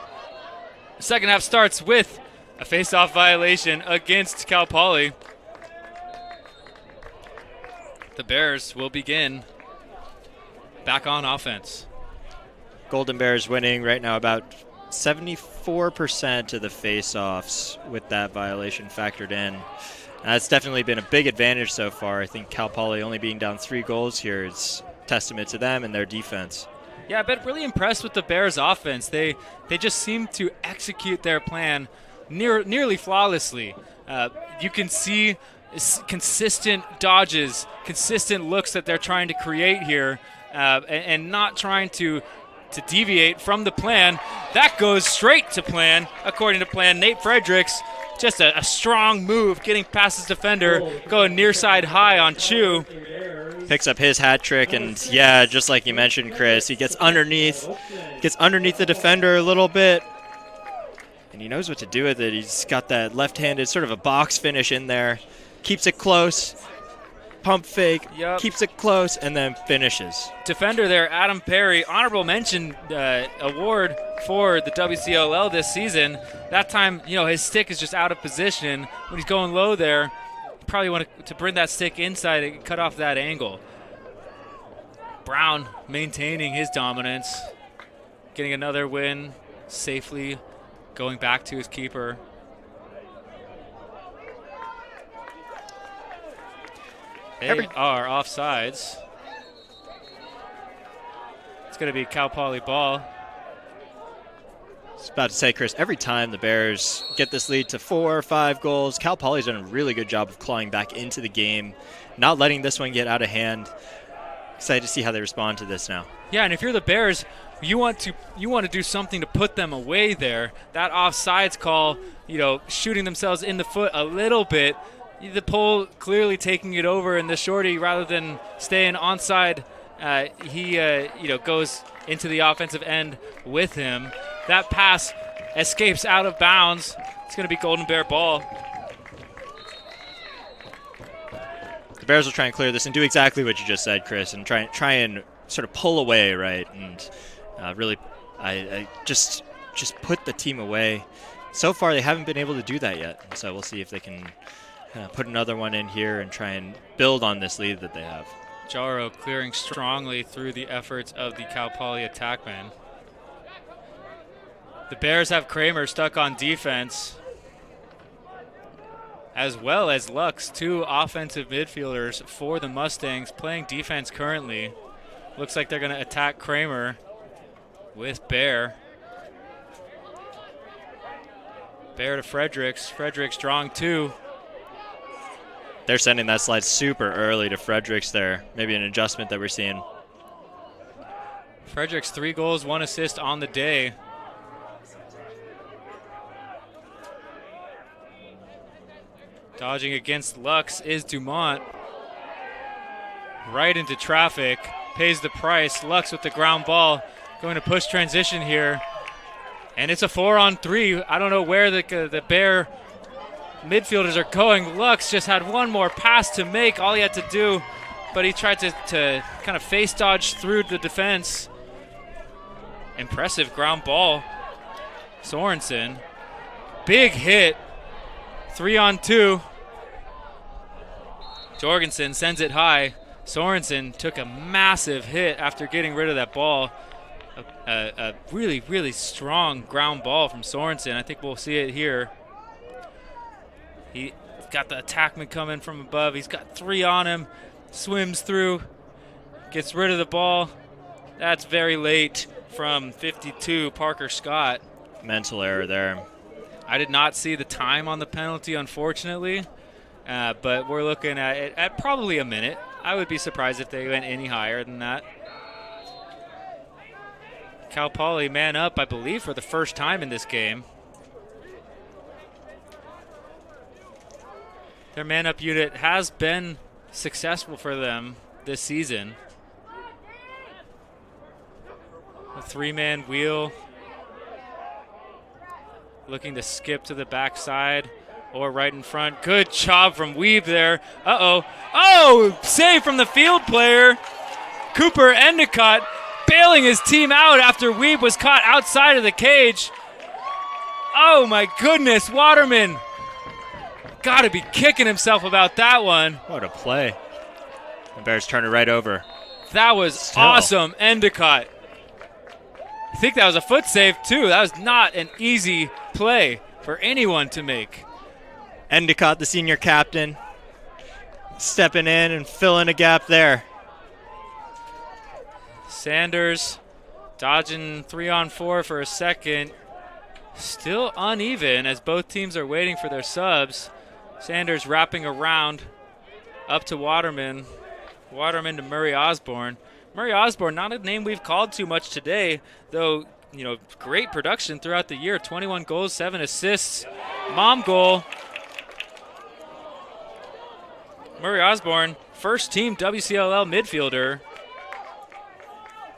[SPEAKER 2] The second half starts with a face-off violation against Cal Poly. The Bears will begin back on offense.
[SPEAKER 3] Golden Bears winning right now about 74% of the face-offs with that violation factored in. That's definitely been a big advantage so far. I think Cal Poly only being down 3 goals here is testament to them and their defense.
[SPEAKER 2] Yeah, I've been really impressed with the Bears' offense. They just seem to execute their plan nearly flawlessly. You can see consistent dodges, consistent looks that they're trying to create here, and not trying to deviate from the plan. That goes straight to plan, according to plan. Nate Fredericks, just a strong move, getting past his defender, going near side high on Chu.
[SPEAKER 3] Picks up his hat trick, and yeah, just like you mentioned, Chris, he gets underneath the defender a little bit, and he knows what to do with it. He's got that left-handed sort of a box finish in there, keeps it close, pump fake, keeps it close, and then finishes.
[SPEAKER 2] Defender there, Adam Perry, honorable mention award for the WCLL this season. That time, his stick is just out of position. When he's going low there, probably want to bring that stick inside and cut off that angle. Brown maintaining his dominance, getting another win safely, going back to his keeper. They are offsides. It's going to be Cal Poly ball.
[SPEAKER 3] I was about to say, Chris, every time the Bears get this lead to 4 or 5 goals, Cal Poly's done a really good job of clawing back into the game, not letting this one get out of hand. Excited to see how they respond to this now.
[SPEAKER 2] Yeah, and if you're the Bears, you want to do something to put them away there. That offsides call, shooting themselves in the foot a little bit. The pole clearly taking it over, and the shorty, rather than staying onside, he goes into the offensive end with him. That pass escapes out of bounds. It's going to be Golden Bear ball.
[SPEAKER 3] The Bears will try and clear this and do exactly what you just said, Chris, and try and sort of pull away, right? And really, I just put the team away. So far, they haven't been able to do that yet. So we'll see if they can put another one in here and try and build on this lead that they have.
[SPEAKER 2] Jaro clearing strongly through the efforts of the Cal Poly attackman. The Bears have Kramer stuck on defense, as well as Lux, 2 offensive midfielders for the Mustangs playing defense currently. Looks like they're going to attack Kramer with Bear. Bear to Fredericks. Fredericks drawing 2.
[SPEAKER 3] They're sending that slide super early to Fredericks there. Maybe an adjustment that we're seeing.
[SPEAKER 2] Fredericks 3 goals, 1 assist on the day. Dodging against Lux is Dumont. Right into traffic, pays the price. Lux with the ground ball, going to push transition here. And it's a 4-on-3. I don't know where the Bear midfielders are going. Lux just had one more pass to make, all he had to do, but he tried to kind of face dodge through the defense. Impressive ground ball. Sorensen, big hit, 3-on-2. Jorgensen sends it high. Sorensen took a massive hit after getting rid of that ball. A really, really strong ground ball from Sorensen. I think we'll see it here. He got the attackman coming from above. He's got 3 on him. Swims through. Gets rid of the ball. That's very late from 52, Parker Scott.
[SPEAKER 3] Mental error there.
[SPEAKER 2] I did not see the time on the penalty, unfortunately. But we're looking at it at probably a minute. I would be surprised if they went any higher than that. Cal Poly man up, I believe, for the first time in this game. Their man up unit has been successful for them this season. A 3-man wheel. Looking to skip to the backside or right in front. Good job from Weeb there. Uh-oh. Oh, save from the field player. Cooper Endicott bailing his team out after Weeb was caught outside of the cage. Oh my goodness, Waterman. Gotta be kicking himself about that one.
[SPEAKER 3] What a play. The Bears turn it right over.
[SPEAKER 2] That was awesome, Endicott. I think that was a foot save too. That was not an easy play for anyone to make.
[SPEAKER 3] Endicott, the senior captain, stepping in and filling a gap there.
[SPEAKER 2] Sanders dodging 3-on-4 for a second. Still uneven as both teams are waiting for their subs. Sanders wrapping around up to Waterman. Waterman to Murray Osborne. Murray Osborne, not a name we've called too much today, though, you know, great production throughout the year. 21 goals, 7 assists. Mom goal. Murray Osborne, first team WCLL midfielder.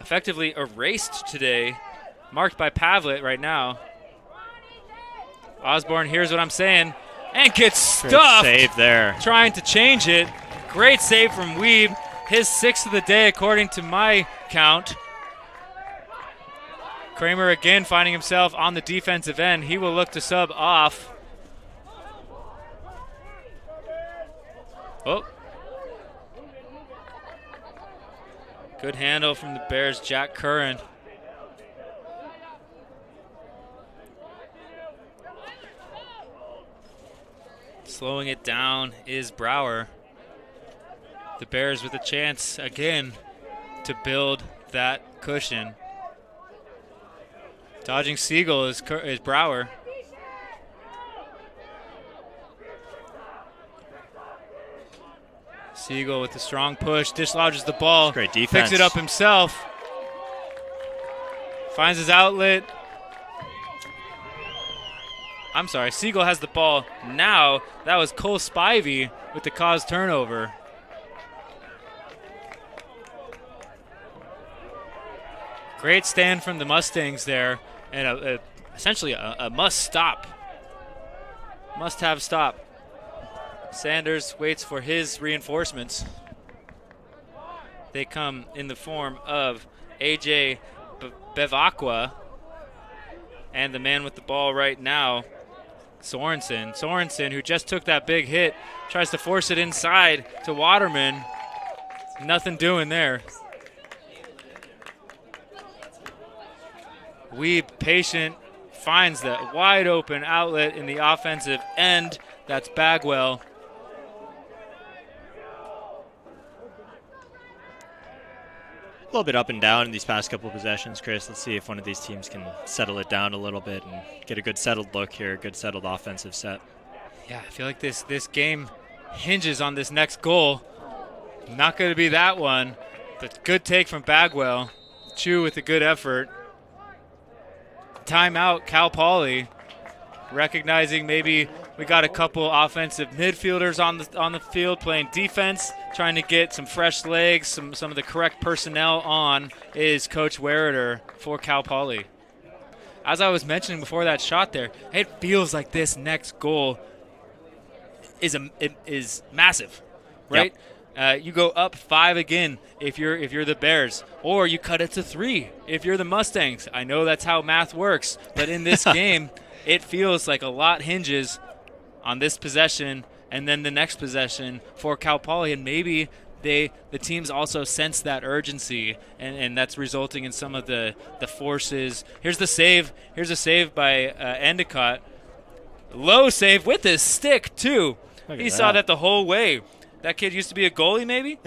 [SPEAKER 2] Effectively erased today. Marked by Pavlet right now. Osborne hears what I'm saying and gets stuffed.
[SPEAKER 3] Great save there.
[SPEAKER 2] Trying to change it. Great save from Weeb. His 6th of the day according to my count. Kramer again finding himself on the defensive end. He will look to sub off. Oh. Good handle from the Bears, Jack Curran. Slowing it down is Brower. The Bears with a chance again to build that cushion. Dodging Siegel is Brower. Siegel with a strong push, dislodges the ball.
[SPEAKER 3] Great defense.
[SPEAKER 2] Picks it up himself. Finds his outlet. I'm sorry, Siegel has the ball now. That was Cole Spivey with the caused turnover. Great stand from the Mustangs there, and essentially a must-stop. Must-have stop. Sanders waits for his reinforcements. They come in the form of AJ Bevacqua and the man with the ball right now, Sorensen. Sorensen, who just took that big hit, tries to force it inside to Waterman. Nothing doing there. Weeb, patient, finds the wide open outlet in the offensive end. That's Bagwell.
[SPEAKER 3] A little bit up and down in these past couple of possessions, Chris. Let's see if one of these teams can settle it down a little bit and get a good settled look here, a good settled offensive set.
[SPEAKER 2] Yeah, I feel like this game hinges on this next goal. Not going to be that one, but good take from Bagwell. Chu with a good effort. Timeout, Cal Poly. Recognizing maybe we got a couple offensive midfielders on the field playing defense, trying to get some fresh legs, some of the correct personnel on is Coach Weriter for Cal Poly. As I was mentioning before that shot there, it feels like this next goal is massive, right? Yep. You go up 5 again if you're the Bears, or you cut it to 3 if you're the Mustangs. I know that's how math works, but in this game, it feels like a lot hinges on this possession and then the next possession for Cal Poly, and maybe the teams also sense that urgency, and that's resulting in some of the forces. Here's a save by Endicott. Low save with his stick, too. He saw that the whole way. That kid used to be a goalie, maybe?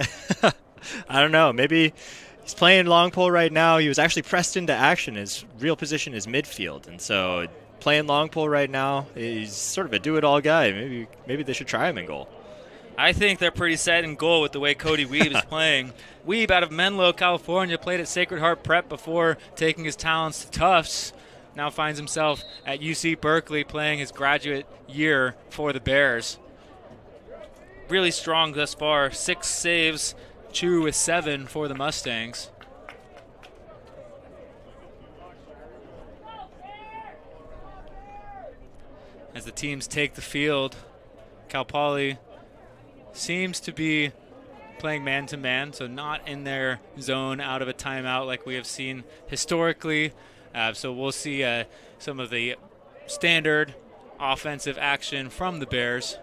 [SPEAKER 3] I don't know. Maybe he's playing long pole right now. He was actually pressed into action. His real position is midfield, and so playing long pole right now, he's sort of a do-it-all guy. Maybe they should try him in goal.
[SPEAKER 2] I think they're pretty set in goal with the way Cody Weeb is playing. Weeb out of Menlo, California, played at Sacred Heart Prep before taking his talents to Tufts. Now finds himself at UC Berkeley playing his graduate year for the Bears. Really strong thus far. 6 saves, Chu with 7 for the Mustangs. As the teams take the field, Cal Poly seems to be playing man-to-man, so not in their zone out of a timeout like we have seen historically. So we'll see some of the standard offensive action from the Bears.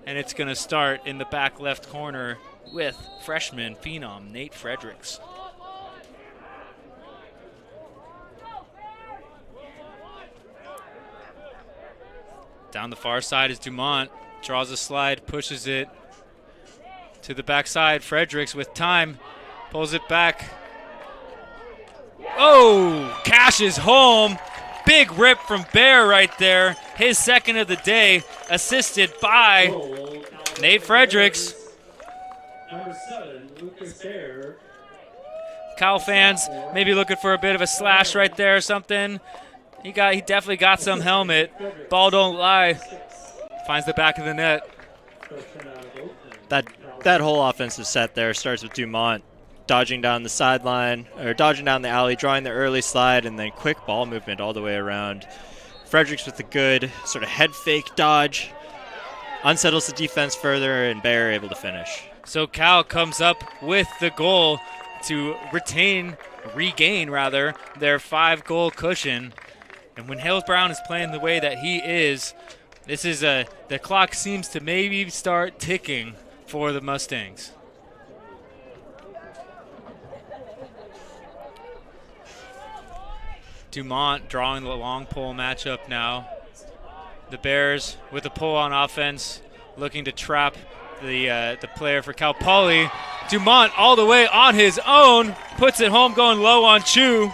[SPEAKER 2] And it's going to start in the back left corner with freshman phenom Nate Fredericks. Down the far side is Dumont. Draws a slide, pushes it to the backside. Fredericks with time, pulls it back. Oh, Cash is home. Big rip from Bear right there. His second of the day, assisted by Nate Fredericks.
[SPEAKER 1] Number 7, Lucas Bear.
[SPEAKER 2] Cal fans maybe looking for a bit of a slash right there or something. He definitely got some helmet. Ball don't lie. Finds the back of the net.
[SPEAKER 3] That whole offensive set there starts with Dumont dodging down the sideline, or dodging down the alley, drawing the early slide, and then quick ball movement all the way around. Fredericks with a good sort of head fake dodge, unsettles the defense further, and Bear able to finish.
[SPEAKER 2] So Cal comes up with the goal to regain their 5-goal cushion. And when Hales Brown is playing the way that he is, the clock seems to maybe start ticking for the Mustangs. Dumont drawing the long pole matchup now. The Bears with the pull on offense, looking to trap the player for Cal Poly. Dumont all the way on his own, puts it home, going low on Chu.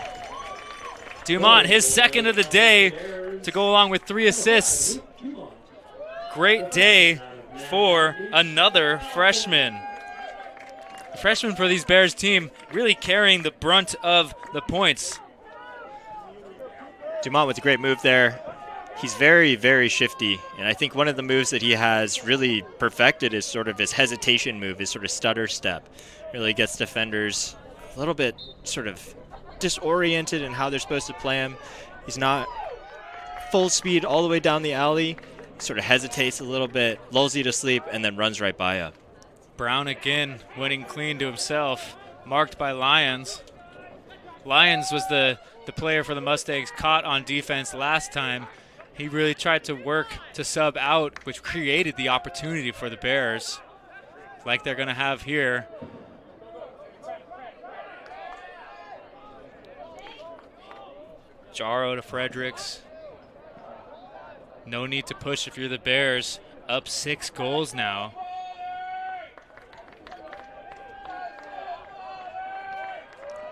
[SPEAKER 2] Dumont, his second of the day, to go along with 3 assists. Great day for another freshman. The freshman for these Bears team really carrying the brunt of the points.
[SPEAKER 3] Dumont with a great move there. He's very, very shifty, and I think one of the moves that he has really perfected is sort of his hesitation move, his sort of stutter step. Really gets defenders a little bit sort of disoriented in how they're supposed to play him. He's not full speed all the way down the alley. Sort of hesitates a little bit, lulls you to sleep, and then runs right by you.
[SPEAKER 2] Brown again winning clean to himself, marked by Lyons. Lyons was the player for the Mustangs caught on defense last time. He really tried to work to sub out, which created the opportunity for the Bears, like they're going to have here. Jaro to Fredericks. No need to push if you're the Bears. Up 6 goals now.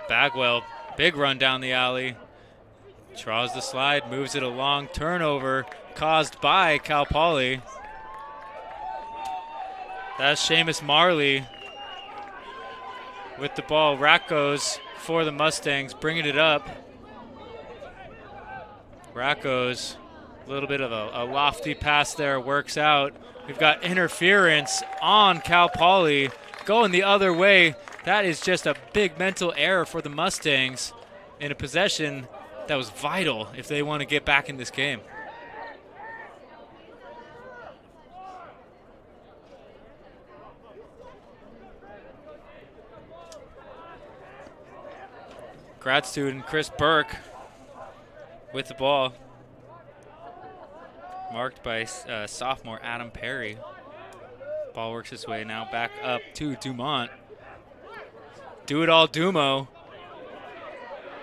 [SPEAKER 2] Bagwell, big run down the alley. Draws the slide, moves it along. Turnover caused by Cal Poly. That's Seamus Marley with the ball. Rackos for the Mustangs, bringing it up. Rackos, a little bit of a lofty pass there, works out. We've got interference on Cal Poly going the other way. That is just a big mental error for the Mustangs in a possession that was vital if they want to get back in this game. Grad student Chris Burke with the ball, marked by sophomore Adam Perry. Ball works its way now back up to Dumont. Do it all Dumo.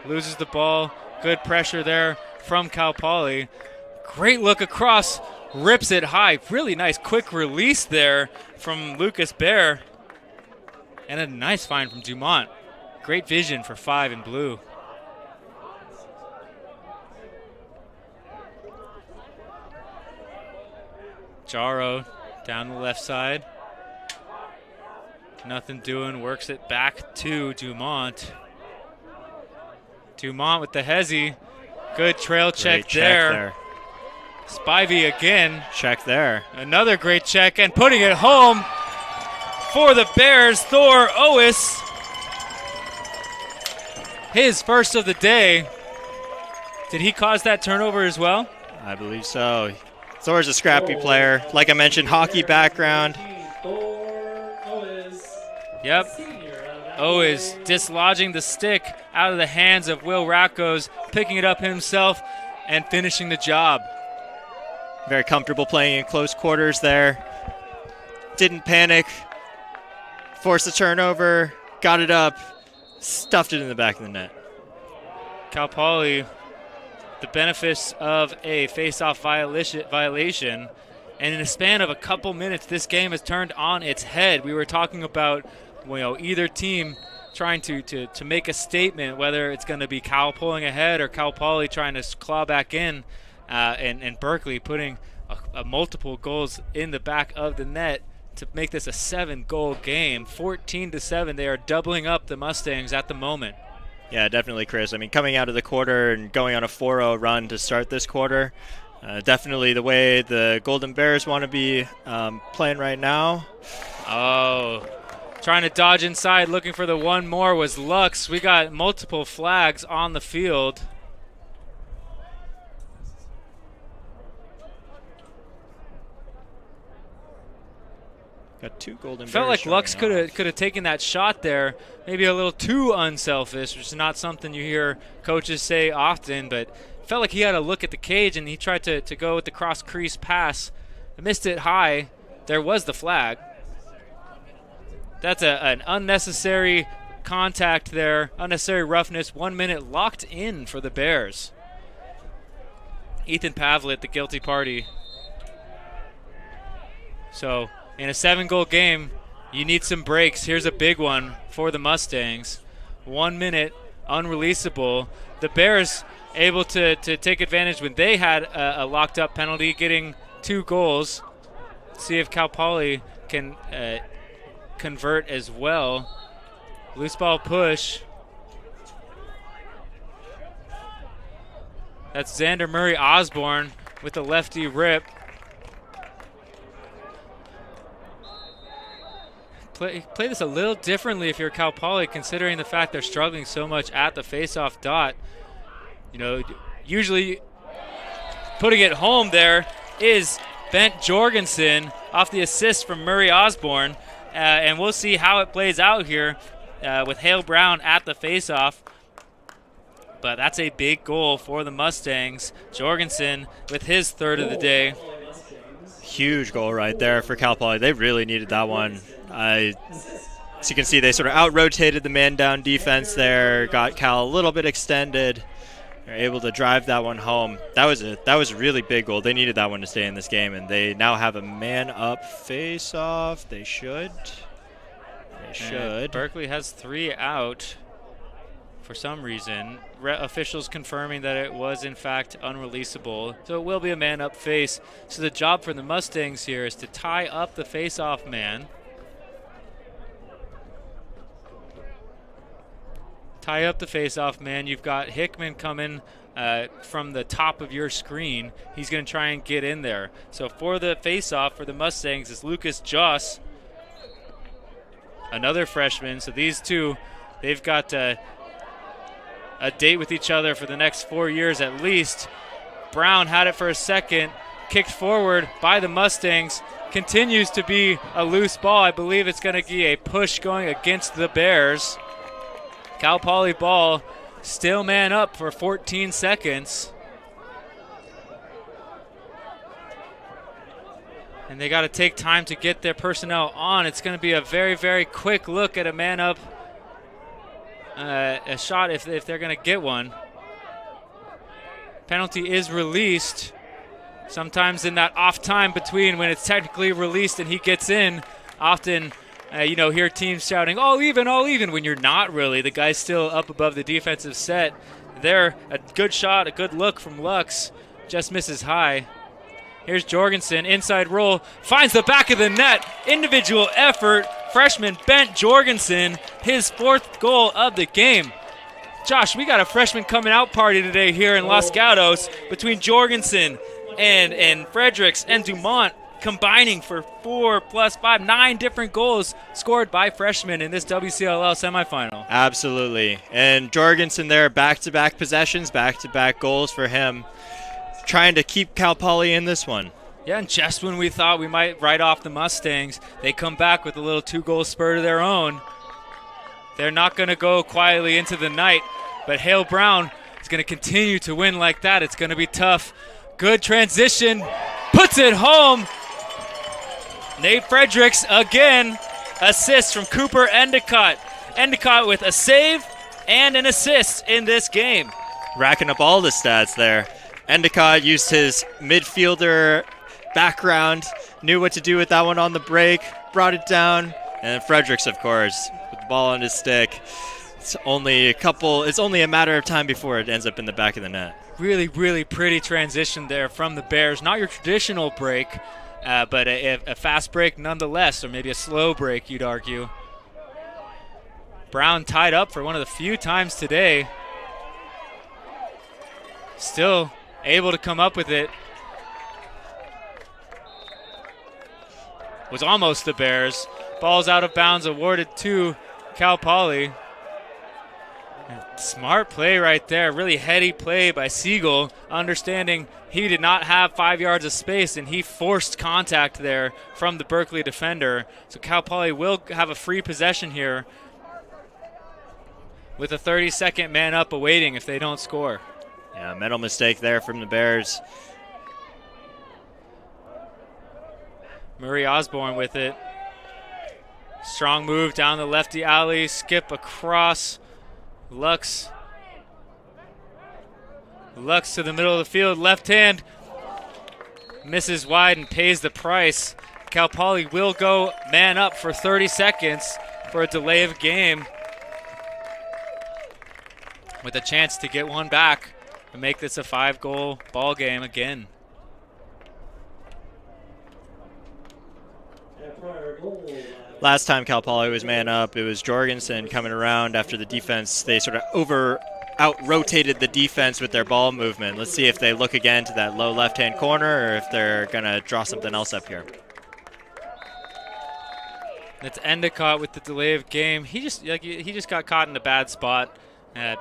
[SPEAKER 2] Loses the ball. Good pressure there from Cal Poly. Great look across. Rips it high. Really nice quick release there from Lucas Bear. And a nice find from Dumont. Great vision for 5 in blue. Jaro down the left side. Nothing doing, works it back to Dumont. Dumont with the hezzy. Good trail check there. Spivey again.
[SPEAKER 3] Check there.
[SPEAKER 2] Another great check and putting it home for the Bears. Thor Owis. His first of the day. Did he cause that turnover as well?
[SPEAKER 3] I believe so. Thor's a scrappy player. Like I mentioned, hockey background.
[SPEAKER 2] Yep. Owis dislodging the stick out of the hands of Will Rackos, picking it up himself and finishing the job.
[SPEAKER 3] Very comfortable playing in close quarters there. Didn't panic. Forced the turnover. Got it up. Stuffed it in the back of the net.
[SPEAKER 2] Cal Poly, the benefits of a face-off violation, and in a span of a couple minutes, this game has turned on its head. We were talking about, either team trying to make a statement, whether it's going to be Cal pulling ahead or Cal Poly trying to claw back in, and Berkeley putting a multiple goals in the back of the net to make this a 7-goal game. 14-7, they are doubling up the Mustangs at the moment.
[SPEAKER 3] Yeah, definitely, Chris. I mean, coming out of the quarter and going on a 4-0 run to start this quarter, definitely the way the Golden Bears want to be playing right now.
[SPEAKER 2] Oh, trying to dodge inside, looking for the one more was Lux. We got multiple flags on the field.
[SPEAKER 3] Got 2 Golden Bears.
[SPEAKER 2] Felt like Lux could have taken that shot there, maybe a little too unselfish, which is not something you hear coaches say often, but felt like he had a look at the cage and he tried to go with the cross crease pass. Missed it high. There was the flag. That's an unnecessary contact there, unnecessary roughness. 1 minute locked in for the Bears. Ethan Pavlet, the guilty party. So in a 7-goal game, you need some breaks. Here's a big one for the Mustangs. 1 minute, unreleasable. The Bears able to take advantage when they had a locked-up penalty, getting 2 goals. See if Cal Poly can convert as well. Loose ball push. That's Xander Murray Osborne with the lefty rip. Play this a little differently if you're Cal Poly, considering the fact they're struggling so much at the face-off dot. Usually putting it home there is Bent Jorgensen off the assist from Murray Osborne. And we'll see how it plays out here with Hale Brown at the face-off. But that's a big goal for the Mustangs. Jorgensen with his third of the day.
[SPEAKER 3] Huge goal right there for Cal Poly. They really needed that one. As you can see, they sort of out-rotated the man-down defense there, got Cal a little bit extended. They're able to drive that one home. That was a really big goal. They needed that one to stay in this game, and they now have a man-up face-off. They should.
[SPEAKER 2] And Berkeley has 3 out for some reason. Officials confirming that it was, in fact, unreleasable. So it will be a man-up face. So the job for the Mustangs here is to tie up the face-off man tie up the face-off man. You've got Hickman coming from the top of your screen. He's going to try and get in there. So for the face-off for the Mustangs is Lucas Joss, another freshman. So these two, they've got a date with each other for the next 4 years at least. Brown had it for a second, kicked forward by the Mustangs. Continues to be a loose ball. I believe it's going to be a push going against the Bears. Cal Poly ball, still man up for 14 seconds. And they got to take time to get their personnel on. It's going to be a very, very quick look at a man up, a shot if they're going to get one. Penalty is released. Sometimes in that off time between when it's technically released and he gets in, often hear teams shouting, all even, when you're not really. The guy's still up above the defensive set. There, a good shot, a good look from Lux, just misses high. Here's Jorgensen, inside roll, finds the back of the net. Individual effort, freshman Bent Jorgensen, his 4th goal of the game. Josh, we got a freshman coming out party today here in Los Gatos between Jorgensen and Fredericks and Dumont, combining for 4 plus 5, 9 different goals scored by freshmen in this WCLL semifinal.
[SPEAKER 3] Absolutely. And Jorgensen there, back-to-back possessions, back-to-back goals for him, trying to keep Cal Poly in this one.
[SPEAKER 2] Yeah, and just when we thought we might write off the Mustangs, they come back with a little 2-goal spurt of their own. They're not going to go quietly into the night, but Hale Brown is going to continue to win like that. It's going to be tough. Good transition, puts it home. Nate Fredericks again, assist from Cooper Endicott. Endicott with a save and an assist in this game.
[SPEAKER 3] Racking up all the stats there. Endicott used his midfielder background, knew what to do with that one on the break, brought it down, and Fredericks, of course, with the ball on his stick. It's only a matter of time before it ends up in the back of the net.
[SPEAKER 2] Really, really pretty transition there from the Bears. Not your traditional break, but a fast break nonetheless, or maybe a slow break, you'd argue. Brown tied up for one of the few times today. Still able to come up with it. Was almost the Bears. Ball's out of bounds, awarded to Cal Poly. Smart play right there. Really heady play by Siegel, understanding he did not have 5 yards of space, and he forced contact there from the Berkeley defender. So Cal Poly will have a free possession here with a 30-second man up awaiting if they don't score.
[SPEAKER 3] Yeah, mental mistake there from the Bears.
[SPEAKER 2] Murray Osborne with it. Strong move down the lefty alley, skip across. Lux to the middle of the field, left hand, misses wide and pays the price. Cal Poly will go man up for 30 seconds for a delay of game, with a chance to get one back and make this a 5-goal ball game again.
[SPEAKER 3] Last time Cal Poly was man up, it was Jorgensen coming around after the defense. They sort of out-rotated the defense with their ball movement. Let's see if they look again to that low left-hand corner or if they're going to draw something else up here.
[SPEAKER 2] It's Endicott with the delay of game. He just got caught in a bad spot.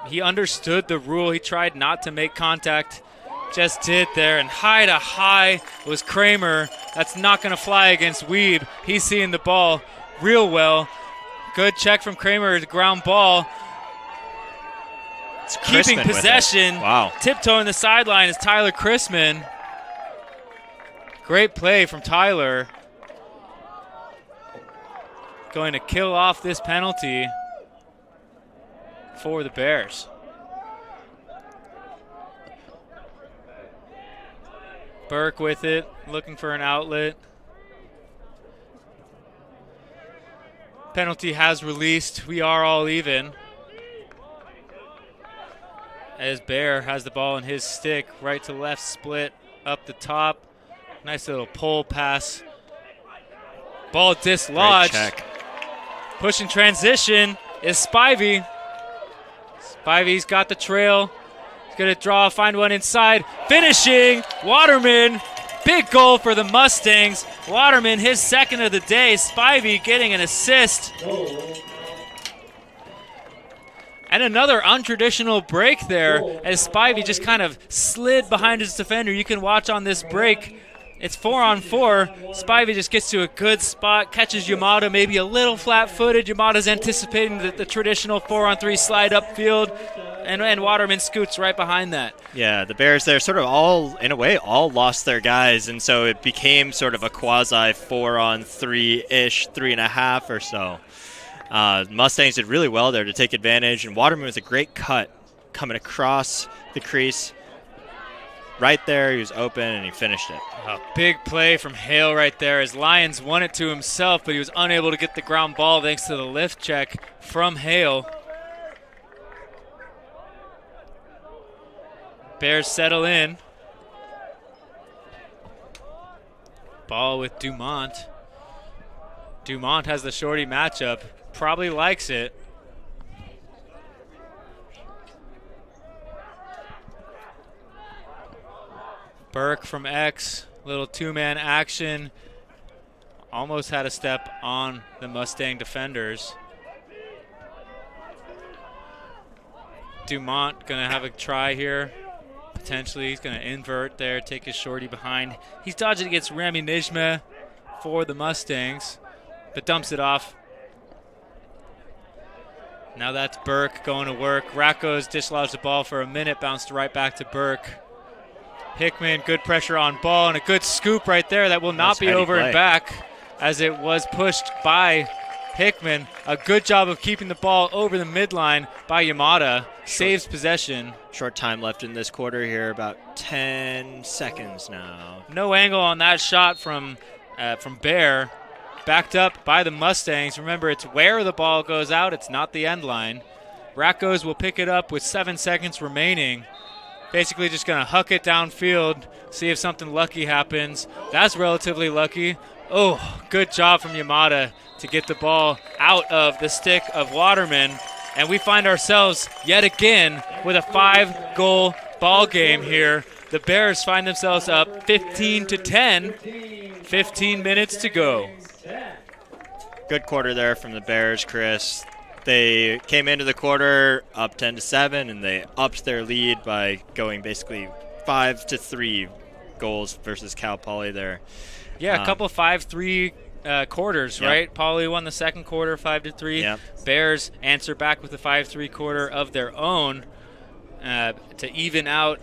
[SPEAKER 2] He understood the rule. He tried not to make contact. Just did there, and high to high was Kramer. That's not going to fly against Weeb. He's seeing the ball real well. Good check from Kramer, ground ball. It's keeping possession.
[SPEAKER 3] Wow.
[SPEAKER 2] Tiptoeing the sideline is Tyler Chrisman. Great play from Tyler. Going to kill off this penalty for the Bears. Burke with it, looking for an outlet. Penalty has released. We are all even. As Bear has the ball in his stick, right to left split up the top. Nice little pull pass. Ball dislodged.
[SPEAKER 3] Great check.
[SPEAKER 2] Pushing transition is Spivey. Spivey's got the trail. He's going to draw, find one inside. Finishing, Waterman. Big goal for the Mustangs. Waterman, his second of the day. Spivey getting an assist. And another untraditional break there as Spivey just kind of slid behind his defender. You can watch on this break. It's 4-on-4. Spivey just gets to a good spot, catches Yamada maybe a little flat-footed. Yamada's anticipating the traditional 4-on-3 slide upfield, and Waterman scoots right behind that.
[SPEAKER 3] Yeah, the Bears there sort of all, in a way, all lost their guys, and so it became sort of a quasi 4-on-3-ish, 3.5 or so. Mustangs did really well there to take advantage, and Waterman was a great cut coming across the crease. Right there, he was open, and he finished it.
[SPEAKER 2] A big play from Hale right there as Lyons won it to himself, but he was unable to get the ground ball thanks to the lift check from Hale. Bears settle in. Ball with Dumont. Dumont has the shorty matchup. Probably likes it. Burke from X, little two-man action. Almost had a step on the Mustang defenders. Dumont gonna have a try here. Potentially, he's gonna invert there, take his shorty behind. He's dodging against Rami Nijme for the Mustangs, but dumps it off. Now that's Burke going to work. Racco's dislodged the ball for a minute, bounced right back to Burke. Hickman, good pressure on ball, and a good scoop right there that will not be over and back as it was pushed by Hickman. A good job of keeping the ball over the midline by Yamada. Saves possession.
[SPEAKER 3] Short time left in this quarter here, about 10 seconds now.
[SPEAKER 2] No angle on that shot from Bear. Backed up by the Mustangs. Remember, it's where the ball goes out. It's not the end line. Rackos will pick it up with 7 seconds remaining. Basically just going to huck it downfield, see if something lucky happens. That's relatively lucky. Oh, good job from Yamada to get the ball out of the stick of Waterman. And we find ourselves yet again with a 5-goal ball game here. The Bears find themselves up 15-10. 15 minutes to go.
[SPEAKER 3] Good quarter there from the Bears, Chris. They came into the quarter up 10-7, and they upped their lead by going basically 5-3 goals versus Cal Poly there.
[SPEAKER 2] Yeah, a couple 5-3 quarters,
[SPEAKER 3] yep.
[SPEAKER 2] right? Poly won the second quarter 5-3.
[SPEAKER 3] Yep.
[SPEAKER 2] Bears answer back with a 5-3 quarter of their own to even out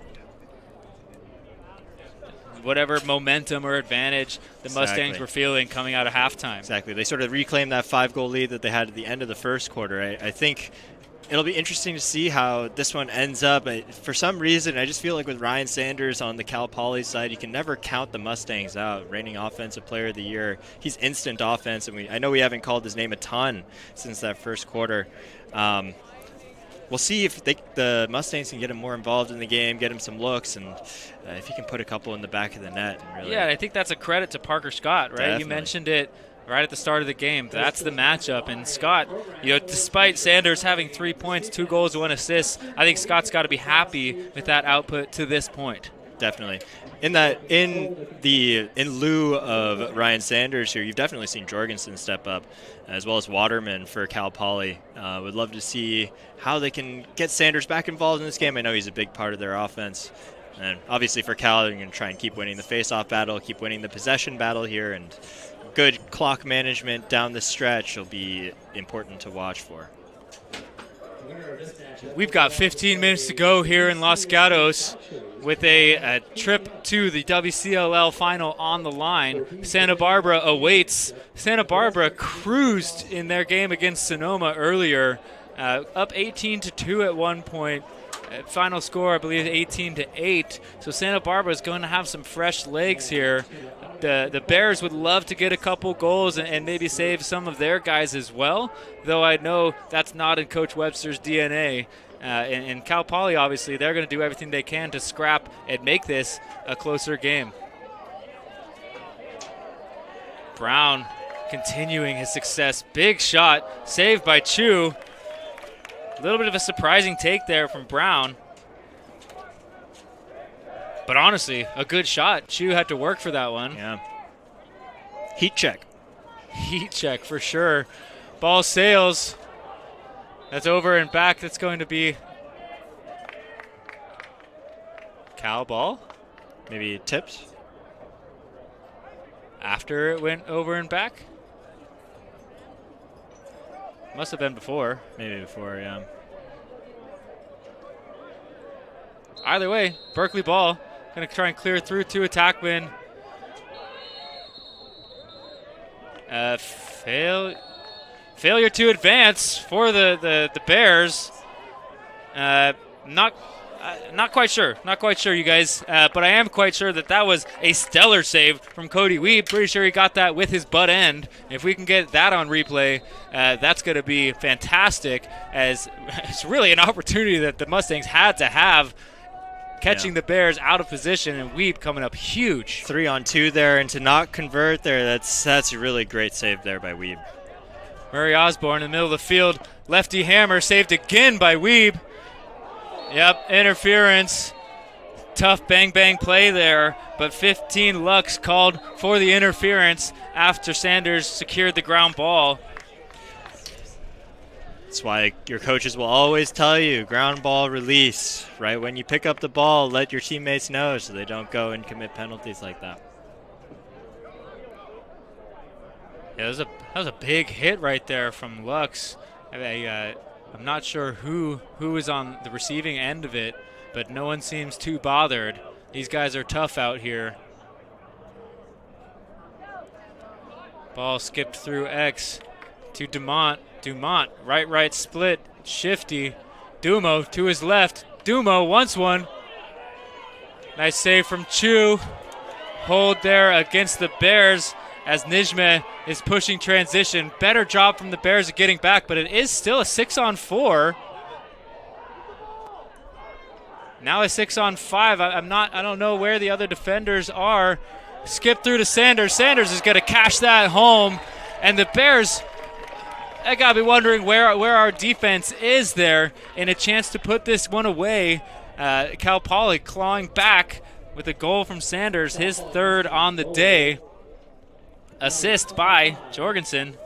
[SPEAKER 2] whatever momentum or advantage the Mustangs were feeling coming out of halftime.
[SPEAKER 3] Exactly. They sort of reclaimed that 5-goal lead that they had at the end of the first quarter. I think it'll be interesting to see how this one ends up. For some reason, I just feel like with Ryan Sanders on the Cal Poly side, you can never count the Mustangs out. Reigning Offensive Player of the Year. He's instant offense, and I know we haven't called his name a ton since that first quarter. We'll see if the Mustangs can get him more involved in the game, get him some looks, and if he can put a couple in the back of the net. Really.
[SPEAKER 2] Yeah, I think that's a credit to Parker Scott, right?
[SPEAKER 3] Definitely.
[SPEAKER 2] You mentioned it right at the start of the game. That's the matchup. And Scott, despite Sanders having 3 points, 2 goals, 1 assist, I think Scott's got to be happy with that output to this point.
[SPEAKER 3] Definitely. In lieu of Ryan Sanders here, you've definitely seen Jorgensen step up, as well as Waterman for Cal Poly. Would love to see how they can get Sanders back involved in this game. I know he's a big part of their offense. And obviously for Cal, they're going to try and keep winning the face-off battle, keep winning the possession battle here, and good clock management down the stretch will be important to watch for.
[SPEAKER 2] We've got 15 minutes to go here in Los Gatos with a trip to the WCLL final on the line. Santa Barbara awaits. Santa Barbara cruised in their game against Sonoma earlier, up 18-2 at one point. Final score, I believe, 18-8. So Santa Barbara is going to have some fresh legs here. The Bears would love to get a couple goals and maybe save some of their guys as well, though I know that's not in Coach Webster's DNA. And Cal Poly, obviously, they're going to do everything they can to scrap and make this a closer game. Brown continuing his success. Big shot, saved by Chu. A little bit of a surprising take there from Brown. But honestly, a good shot. Chu had to work for that one.
[SPEAKER 3] Yeah. Heat check.
[SPEAKER 2] Heat check for sure. Ball sails. That's over and back. That's going to be Cal ball.
[SPEAKER 3] Maybe tips.
[SPEAKER 2] After it went over and back. Must have been before.
[SPEAKER 3] Maybe before, yeah.
[SPEAKER 2] Either way, Berkeley ball. Going to try and clear through to attackman. Failure to advance for the Bears. Not quite sure. Not quite sure, you guys. But I am quite sure that was a stellar save from Cody Weeb. Pretty sure he got that with his butt end. If we can get that on replay, that's going to be fantastic, as it's really an opportunity that the Mustangs had to have, catching the Bears out of position, and Weeb coming up huge.
[SPEAKER 3] 3-on-2 there, and to not convert there, that's a really great save there by Weeb.
[SPEAKER 2] Murray Osborne in the middle of the field. Lefty hammer saved again by Weeb. Yep, interference. Tough bang-bang play there, but 15 Lux called for the interference after Sanders secured the ground ball.
[SPEAKER 3] That's why your coaches will always tell you, ground ball release. Right when you pick up the ball, let your teammates know so they don't go and commit penalties like that.
[SPEAKER 2] Yeah, that was a big hit right there from Lux. I'm not sure who is on the receiving end of it, but no one seems too bothered. These guys are tough out here. Ball skipped through X to Dumont. Dumont, right split, shifty. Dumo to his left. Dumo wants one. Nice save from Chu. Hold there against the Bears as Nijme is pushing transition. Better job from the Bears of getting back, but it is still a 6-on-4. Now a 6-on-5. I don't know where the other defenders are. Skip through to Sanders. Sanders is going to cash that home, and the Bears, I gotta be wondering where our defense is there, and a chance to put this one away. Cal Poly clawing back with a goal from Sanders, his third on the day. Assist by Jorgensen.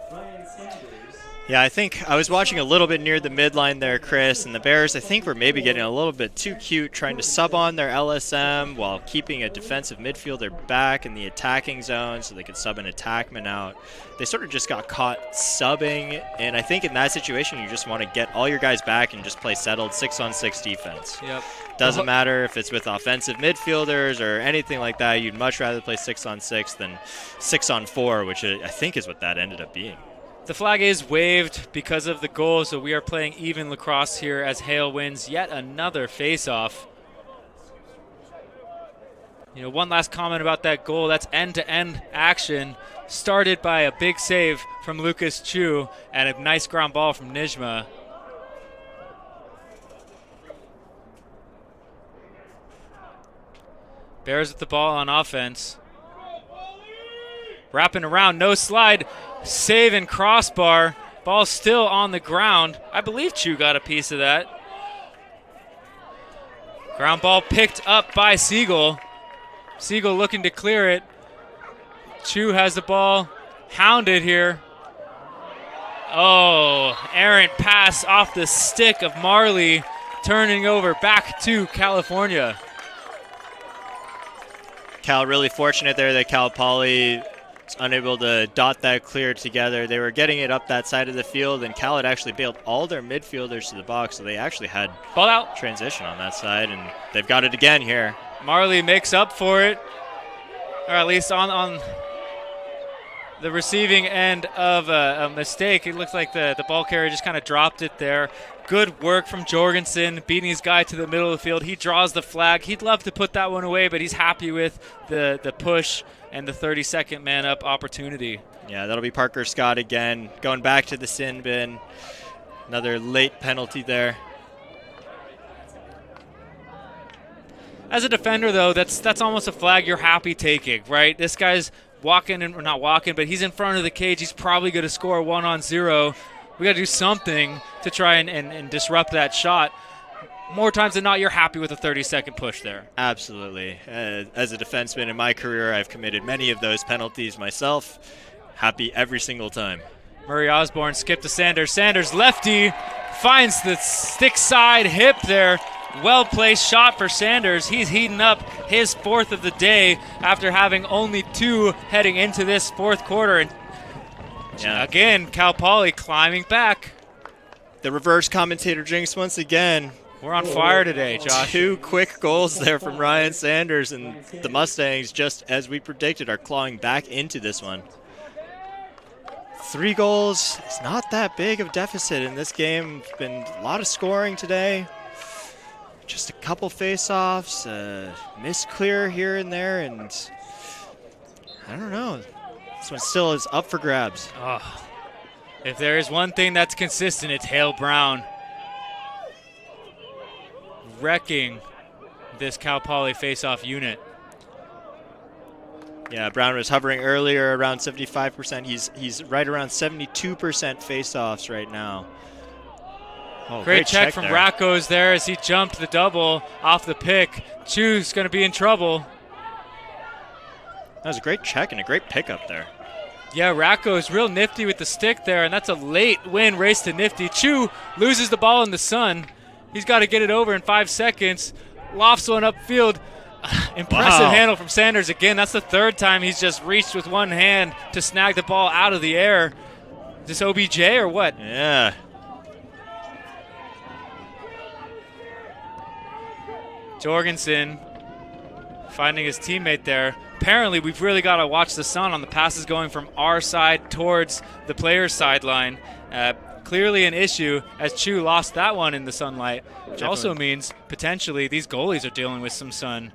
[SPEAKER 3] Yeah, I think I was watching a little bit near the midline there, Chris, and the Bears, I think, were maybe getting a little bit too cute, trying to sub on their LSM while keeping a defensive midfielder back in the attacking zone so they could sub an attackman out. They sort of just got caught subbing, and I think in that situation, you just want to get all your guys back and just play settled 6-on-6 defense.
[SPEAKER 2] Yep.
[SPEAKER 3] Doesn't matter if it's with offensive midfielders or anything like that. You'd much rather play 6-on-6 than 6-on-4, which I think is what that ended up being.
[SPEAKER 2] The flag is waved because of the goal, so we are playing even lacrosse here as Hale wins yet another face-off. You know, one last comment about that goal. That's end-to-end action started by a big save from Lucas Chu and a nice ground ball from Nijme. Bears with the ball on offense. Wrapping around, no slide. Save and crossbar. Ball still on the ground. I believe Chu got a piece of that. Ground ball picked up by Siegel. Siegel looking to clear it. Chu has the ball. Hounded here. Oh, errant pass off the stick of Marley. Turning over back to California.
[SPEAKER 3] Cal really fortunate there that Cal Poly unable to dot that clear together. They were getting it up that side of the field, and Cal had actually bailed all their midfielders to the box, so they actually had
[SPEAKER 2] ball out
[SPEAKER 3] transition on that side, and they've got it again here.
[SPEAKER 2] Marley makes up for it, or at least on the receiving end of a mistake. It looks like the ball carrier just kind of dropped it there. Good work from Jorgensen, beating his guy to the middle of the field. He draws the flag. He'd love to put that one away, but he's happy with the push and the 32nd man-up opportunity.
[SPEAKER 3] Yeah, that'll be Parker Scott again, going back to the sin bin. Another late penalty there.
[SPEAKER 2] As a defender, though, that's almost a flag you're happy taking, right? This guy's walking, or not walking, but he's in front of the cage. He's probably going to score 1-on-0. We got to do something to try and disrupt that shot. More times than not, you're happy with a 30-second push there.
[SPEAKER 3] Absolutely. As a defenseman in my career, I've committed many of those penalties myself. Happy every single time.
[SPEAKER 2] Murray Osborne skip to Sanders. Sanders, lefty, finds the stick side hip there. Well-placed shot for Sanders. He's heating up his 4th of the day after having only 2 heading into this 4th quarter. And again, Cal Poly climbing back.
[SPEAKER 3] The reverse commentator jinx once again.
[SPEAKER 2] We're on fire today, Josh.
[SPEAKER 3] 2 quick goals there from Ryan Sanders, and the Mustangs, just as we predicted, are clawing back into this one. 3 goals. It's not that big of a deficit in this game. It's been a lot of scoring today. Just a couple face-offs, missed clear here and there, and I don't know. This one still is up for grabs.
[SPEAKER 2] Oh, if there is one thing that's consistent, it's Hale Brown wrecking this Cal Poly face-off unit.
[SPEAKER 3] Yeah, Brown was hovering earlier around 75%. He's right around 72% face-offs right now. Oh,
[SPEAKER 2] great check from Rackos there as he jumped the double off the pick. Chu's going to be in trouble.
[SPEAKER 3] That was a great check and a great pickup there.
[SPEAKER 2] Yeah, Rackos real nifty with the stick there, and that's a late win race to nifty. Chu loses the ball in the sun. He's got to get it over in 5 seconds. Lofts one upfield. Impressive handle from Sanders again. That's the 3rd time he's just reached with one hand to snag the ball out of the air. Is this OBJ or what?
[SPEAKER 3] Yeah.
[SPEAKER 2] Jorgensen finding his teammate there. Apparently, we've really got to watch the sun on the passes going from our side towards the player's sideline. Clearly an issue as Chu lost that one in the sunlight, which also means potentially these goalies are dealing with some sun.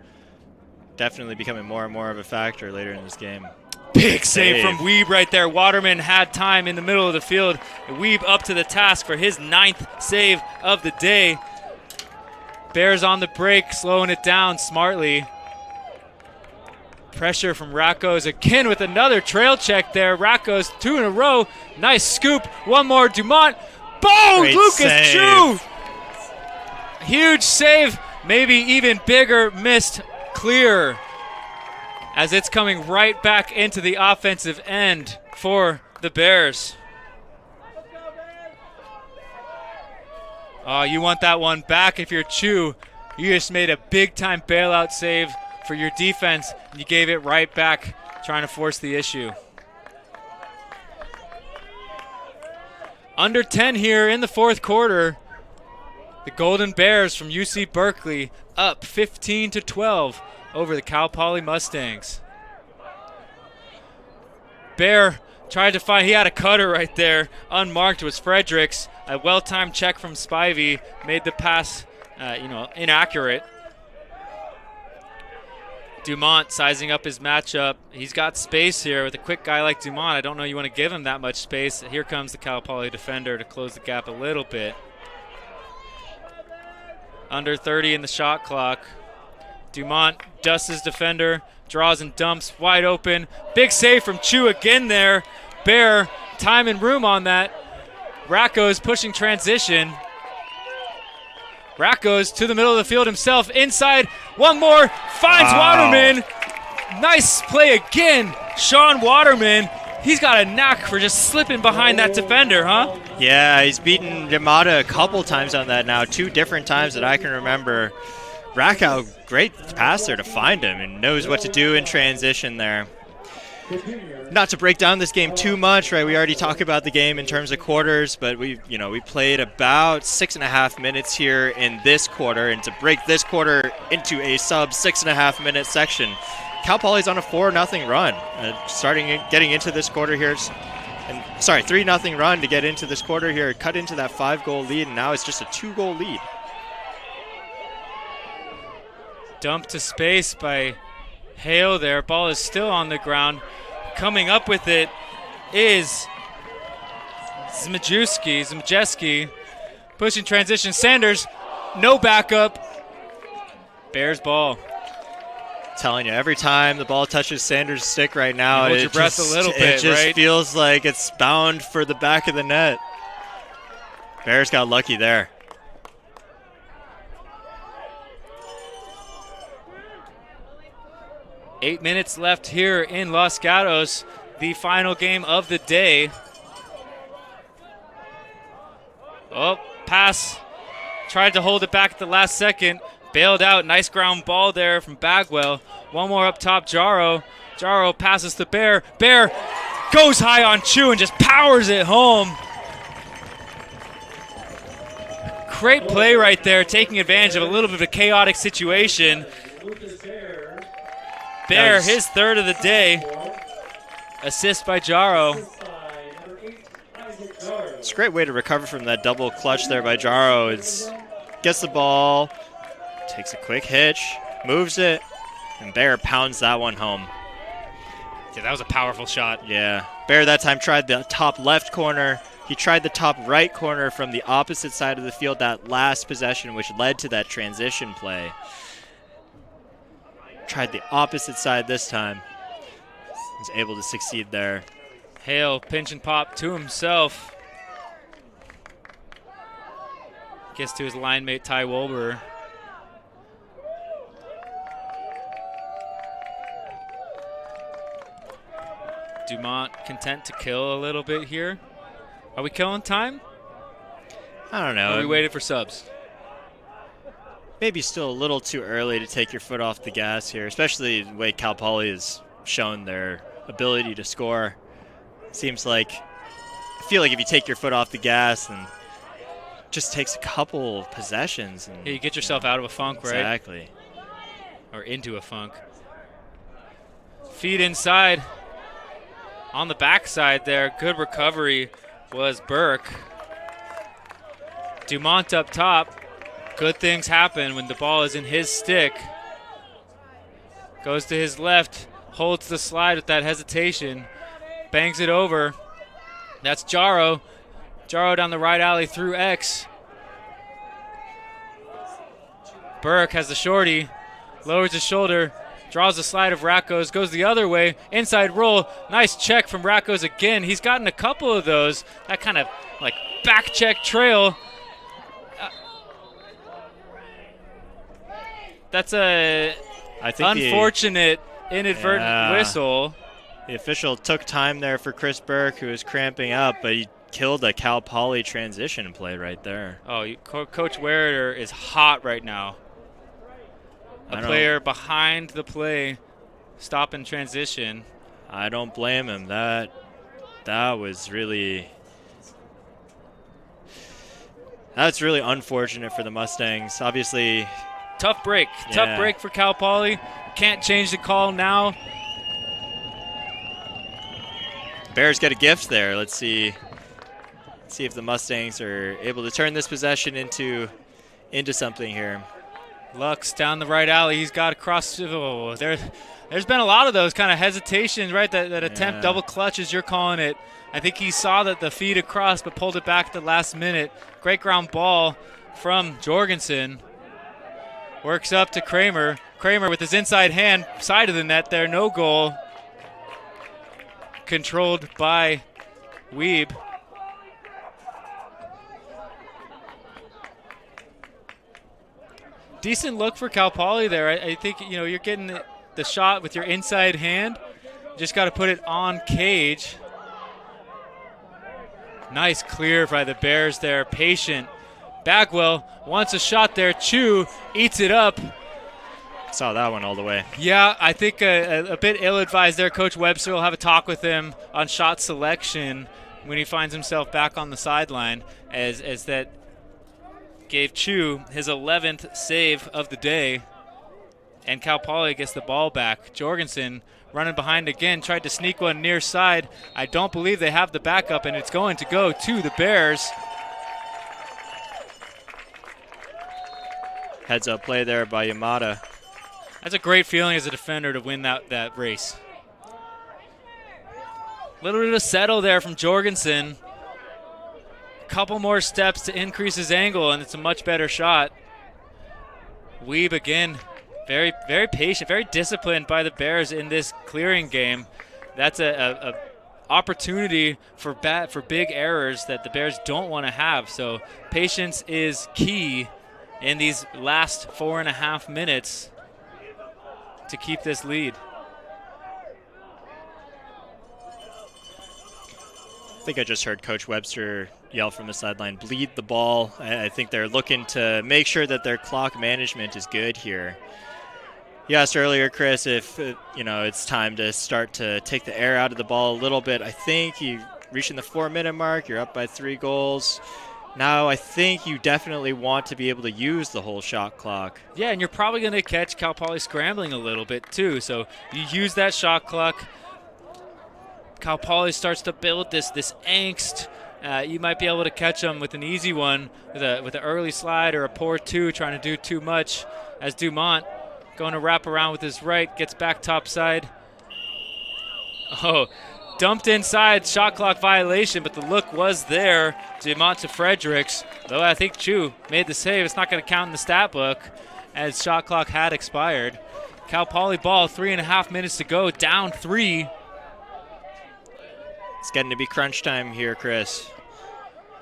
[SPEAKER 3] Definitely becoming more and more of a factor later in this game.
[SPEAKER 2] Big save from Weeb right there. Waterman had time in the middle of the field. Weeb up to the task for his 9th save of the day. Bears on the break, slowing it down smartly. Pressure from Rackos again with another trail check there. Rackos 2 in a row. Nice scoop. One more. Dumont. Boom!
[SPEAKER 3] Great
[SPEAKER 2] Lucas
[SPEAKER 3] save.
[SPEAKER 2] Chu. Huge save. Maybe even bigger missed clear as it's coming right back into the offensive end for the Bears. Oh, you want that one back if you're Chu. You just made a big-time bailout save for your defense, and you gave it right back, trying to force the issue. Under 10 here in the 4th quarter. The Golden Bears from UC Berkeley up 15-12 over the Cal Poly Mustangs. Bear tried to find, he had a cutter right there. Unmarked was Fredericks. A well-timed check from Spivey made the pass, inaccurate. Dumont sizing up his matchup. He's got space here with a quick guy like Dumont. I don't know you want to give him that much space. Here comes the Cal Poly defender to close the gap a little bit. Under 30 in the shot clock. Dumont dusts his defender, draws and dumps, wide open. Big save from Chu again there. Bear, time and room on that. Rackos pushing transition. Rackos to the middle of the field himself, inside, one more, finds Waterman. Nice play again, Sean Waterman. He's got a knack for just slipping behind that defender, huh?
[SPEAKER 3] Yeah, he's beaten Yamada a couple times on that now, 2 different times that I can remember. Rakow, great passer to find him and knows what to do in transition there. Not to break down this game too much, right? We already talked about the game in terms of quarters, but we played about 6.5 minutes here in this quarter, and to break this quarter into a sub 6.5 minute section, Cal Poly's on a 4-0 run, getting into this quarter here. 3-0 run to get into this quarter here, cut into that 5-goal lead, and now it's just a 2-goal lead.
[SPEAKER 2] Dumped to space by Hale there. Ball is still on the ground. Coming up with it is Zmajeski. Pushing transition. Sanders, no backup. Bears ball.
[SPEAKER 3] Telling you, every time the ball touches Sanders' stick right now,
[SPEAKER 2] hold your breath a little bit,
[SPEAKER 3] it just
[SPEAKER 2] right?
[SPEAKER 3] feels like it's bound for the back of the net. Bears got lucky there.
[SPEAKER 2] Eight minutes left here in Los Gatos, the final game of the day. Oh, pass. Tried to hold it back at the last second. Bailed out. Nice ground ball there from Bagwell. One more up top, Jaro. Jaro passes to Bear. Bear goes high on Chu and just powers it home. Great play right there, taking advantage of a little bit of a chaotic situation. Bear, his third of the day. Assist by Jaro.
[SPEAKER 3] It's a great way to recover from that double clutch there by Jaro. It's gets the ball, takes a quick hitch, moves it, and Bear pounds that one home.
[SPEAKER 2] Yeah, that was a powerful shot.
[SPEAKER 3] Yeah. Bear that time tried the top left corner. He tried the top right corner from the opposite side of the field that last possession, which led to that transition play. Tried the opposite side this time. Was able to succeed there.
[SPEAKER 2] Hale pinch and pop to himself. Gets to his line mate Ty Wolber. Dumont content to kill a little bit here. Are we killing time?
[SPEAKER 3] I don't know.
[SPEAKER 2] Or are we waiting for subs?
[SPEAKER 3] Maybe still a little too early to take your foot off the gas here, especially the way Cal Poly has shown their ability to score. Seems like, I feel like if you take your foot off the gas and just takes a couple possessions. And,
[SPEAKER 2] yeah, you get yourself out of a funk, right?
[SPEAKER 3] Exactly.
[SPEAKER 2] Or into a funk. Feed inside. On the backside there, good recovery was Burke. Dumont up top. Good things happen when the ball is in his stick. Goes to his left, holds the slide with that hesitation, bangs it over. That's Jaro. Jaro down the right alley through X. Burke has the shorty, lowers his shoulder, draws the slide of Rackos, goes the other way, inside roll. Nice check from Rackos again. He's gotten a couple of those, that kind of like back check trail. That's a unfortunate inadvertent whistle.
[SPEAKER 3] The official took time there for Chris Burke, who was cramping up, but he killed a Cal Poly transition play right there.
[SPEAKER 2] Oh, Coach Werder is hot right now. A player behind the play, stop in transition.
[SPEAKER 3] I don't blame him. That was really... That's really unfortunate for the Mustangs. Obviously...
[SPEAKER 2] Tough break.
[SPEAKER 3] Yeah.
[SPEAKER 2] Tough break for Cal Poly. Can't change the call now.
[SPEAKER 3] Bears get a gift there. Let's see if the Mustangs are able to turn this possession into something here.
[SPEAKER 2] Lux down the right alley. He's got across. Oh, there's been a lot of those kind of hesitations, right? That attempt double clutch, as you're calling it. I think he saw that the feed across, but pulled it back at the last minute. Great ground ball from Jorgensen. Works up to Kramer. Kramer with his inside hand, side of the net there, no goal. Controlled by Weeb. Decent look for Cal Poly there. I think, you're getting the shot with your inside hand. Just got to put it on cage. Nice clear by the Bears there, patient. Bagwell wants a shot there. Chu eats it up.
[SPEAKER 3] Saw that one all the way.
[SPEAKER 2] Yeah, I think a bit ill-advised there. Coach Webster will have a talk with him on shot selection when he finds himself back on the sideline, as that gave Chu his 11th save of the day. And Cal Poly gets the ball back. Jorgensen running behind again, tried to sneak one near side. I don't believe they have the backup, and it's going to go to the Bears.
[SPEAKER 3] Heads up play there by Yamada.
[SPEAKER 2] That's a great feeling as a defender to win that race. A little bit of settle there from Jorgensen. Couple more steps to increase his angle, and it's a much better shot. Weeb again, very, very patient, very disciplined by the Bears in this clearing game. That's a opportunity for big errors that the Bears don't want to have. So patience is key in these last 4.5 minutes to keep this lead.
[SPEAKER 3] I think I just heard Coach Webster yell from the sideline, bleed the ball. I think they're looking to make sure that their clock management is good here. You asked earlier, Chris, if it's time to start to take the air out of the ball a little bit. I think you reaching the 4-minute mark, you're up by 3 goals. Now I think you definitely want to be able to use the whole shot clock.
[SPEAKER 2] Yeah, and you're probably going to catch Cal Poly scrambling a little bit too. So you use that shot clock. Cal Poly starts to build this angst. You might be able to catch them with an easy one, with an early slide or a poor 2, trying to do too much, as Dumont going to wrap around with his right, gets back topside. Oh, dumped inside, shot clock violation, but the look was there. Dumont to Fredericks, though I think Chu made the save. It's not going to count in the stat book as shot clock had expired. Cal Poly ball, 3.5 minutes to go, down 3.
[SPEAKER 3] It's getting to be crunch time here, Chris.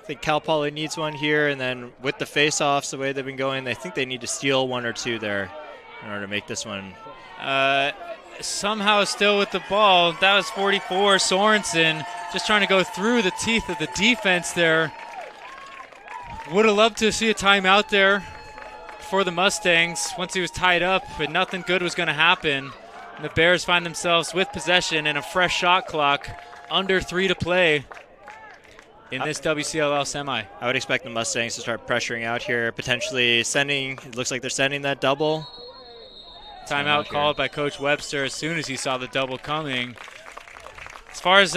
[SPEAKER 3] I think Cal Poly needs one here, and then with the face-offs, the way they've been going, I think they need to steal 1 or 2 there in order to make this one.
[SPEAKER 2] Somehow still with the ball. That was 44, Sorensen, just trying to go through the teeth of the defense there. Would have loved to see a timeout there for the Mustangs once he was tied up, but nothing good was going to happen. And the Bears find themselves with possession and a fresh shot clock. Under 3 to play in this WCLL semi.
[SPEAKER 3] I would expect the Mustangs to start pressuring out here, potentially it looks like they're sending that double.
[SPEAKER 2] Timeout called by Coach Webster as soon as he saw the double coming. As far as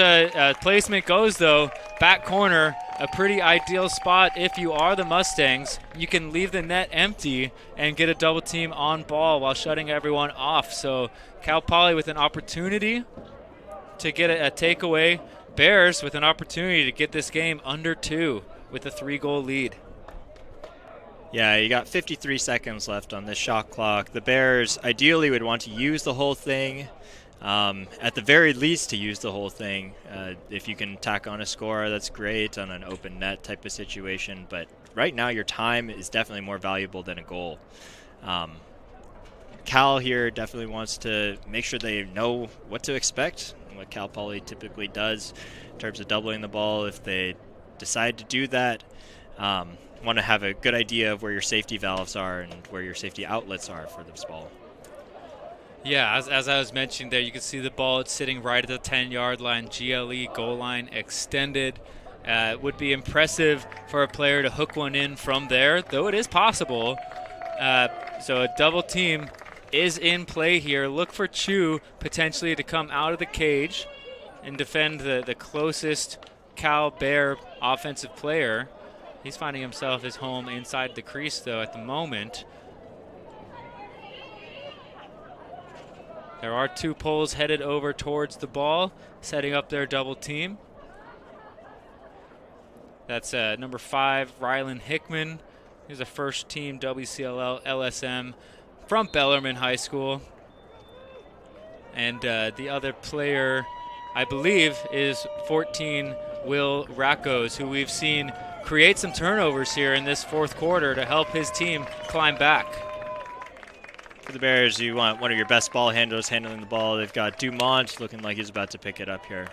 [SPEAKER 2] placement goes, though, back corner, a pretty ideal spot if you are the Mustangs. You can leave the net empty and get a double team on ball while shutting everyone off. So Cal Poly with an opportunity to get a takeaway. Bears with an opportunity to get this game under 2 with a 3-goal lead.
[SPEAKER 3] Yeah, you got 53 seconds left on this shot clock. The Bears ideally would want to use the whole thing. At the very least to use the whole thing. If you can tack on a score, that's great on an open net type of situation. But right now your time is definitely more valuable than a goal. Cal here definitely wants to make sure they know what to expect, what Cal Poly typically does in terms of doubling the ball. If they decide to do that, want to have a good idea of where your safety valves are and where your safety outlets are for this ball.
[SPEAKER 2] Yeah, as I was mentioning there, you can see the ball. It's sitting right at the 10-yard line, GLE goal line extended. It would be impressive for a player to hook one in from there, though it is possible. So a double team is in play here. Look for Chu potentially to come out of the cage and defend the closest Cal Bear offensive player. He's finding himself his home inside the crease, though, at the moment. There are 2 poles headed over towards the ball, setting up their double team. That's number 5, Rylan Hickman. He's a first-team WCLL LSM from Bellarmine High School. And the other player, I believe, is 14, Will Rackos, who we've seen create some turnovers here in this 4th quarter to help his team climb back.
[SPEAKER 3] For the Bears, you want one of your best ball handlers handling the ball. They've got Dumont looking like he's about to pick it up here.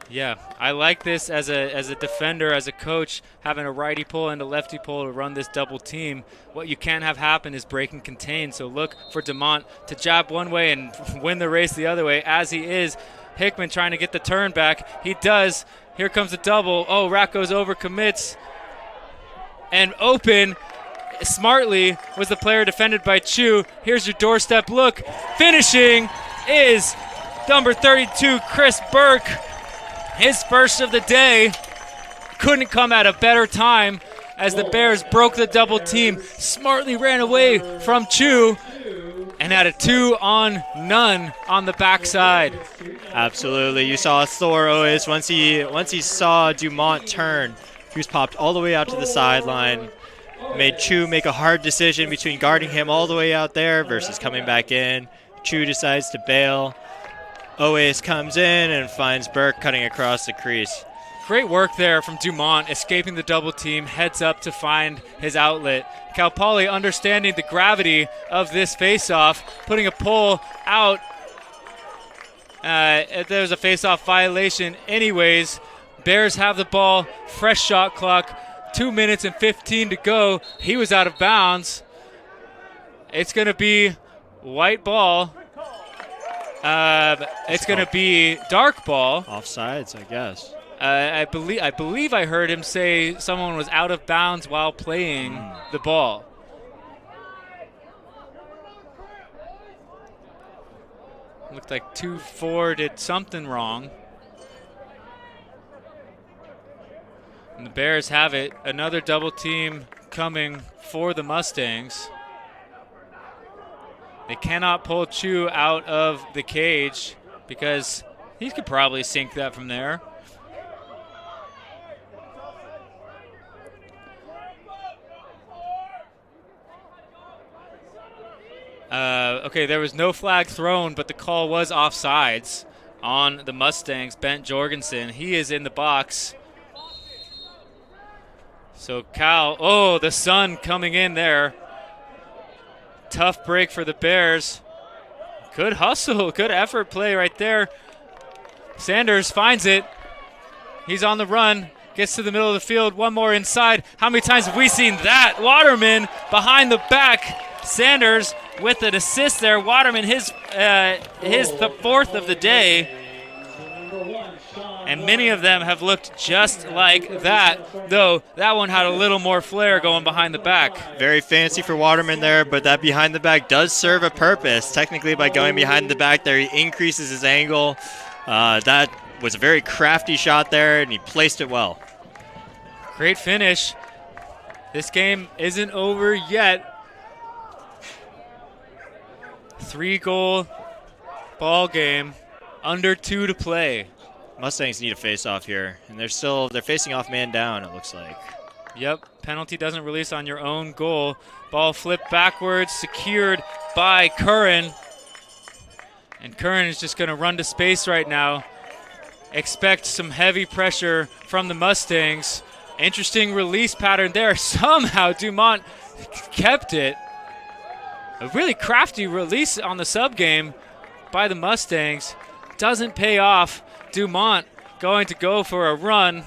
[SPEAKER 2] Yeah, I like this as a defender, as a coach, having a righty pull and a lefty pull to run this double team. What you can't have happen is break and contain. So look for Dumont to jab one way and win the race the other way, as he is. Hickman trying to get the turn back. He does. Here comes the double. Oh, Rackos overcommits. And open smartly was the player defended by Chu. Here's your doorstep look. Finishing is number 32, Chris Burke. His first of the day. Couldn't come at a better time as the Bears broke the double team. Smartly ran away from Chu and had a 2-on-none on the backside.
[SPEAKER 3] Absolutely. You saw Thor Ois, once he saw Dumont turn, he was popped all the way out to the sideline. Made Chu make a hard decision between guarding him all the way out there versus coming back in. Chu decides to bail. Oace comes in and finds Burke cutting across the crease.
[SPEAKER 2] Great work there from Dumont, escaping the double team, heads up to find his outlet. Cal Poly understanding the gravity of this face-off, putting a pull out. There's a face-off violation anyways. Bears have the ball, fresh shot clock, 2 minutes and 15 to go. He was out of bounds. It's going to be white ball. It's going to be dark ball.
[SPEAKER 3] Offsides, I guess.
[SPEAKER 2] I believe I heard him say someone was out of bounds while playing the ball. Looked like 2-4 did something wrong. And the Bears have it. Another double team coming for the Mustangs. They cannot pull Chu out of the cage because he could probably sink that from there. Okay, there was no flag thrown, but the call was offsides on the Mustangs. Bent Jorgensen, he is in the box. So Cal, the sun coming in there. Tough break for the Bears. Good hustle, good effort play right there. Sanders finds it. He's on the run, gets to the middle of the field, one more inside. How many times have we seen that? Waterman behind the back. Sanders with an assist there. Waterman, his the fourth of the day. And many of them have looked just like that, though that one had a little more flair going behind the back.
[SPEAKER 3] Very fancy for Waterman there, but that behind the back does serve a purpose. Technically, by going behind the back there, he increases his angle. That was a very crafty shot there, and he placed it well.
[SPEAKER 2] Great finish. This game isn't over yet. 3-goal ball game, under 2 to play.
[SPEAKER 3] Mustangs need a face-off here, and they're facing off man down, it looks like.
[SPEAKER 2] Yep, penalty doesn't release on your own goal. Ball flipped backwards, secured by Curran. And Curran is just going to run to space right now. Expect some heavy pressure from the Mustangs. Interesting release pattern there. Somehow Dumont kept it. A really crafty release on the sub game by the Mustangs. Doesn't pay off. Dumont going to go for a run.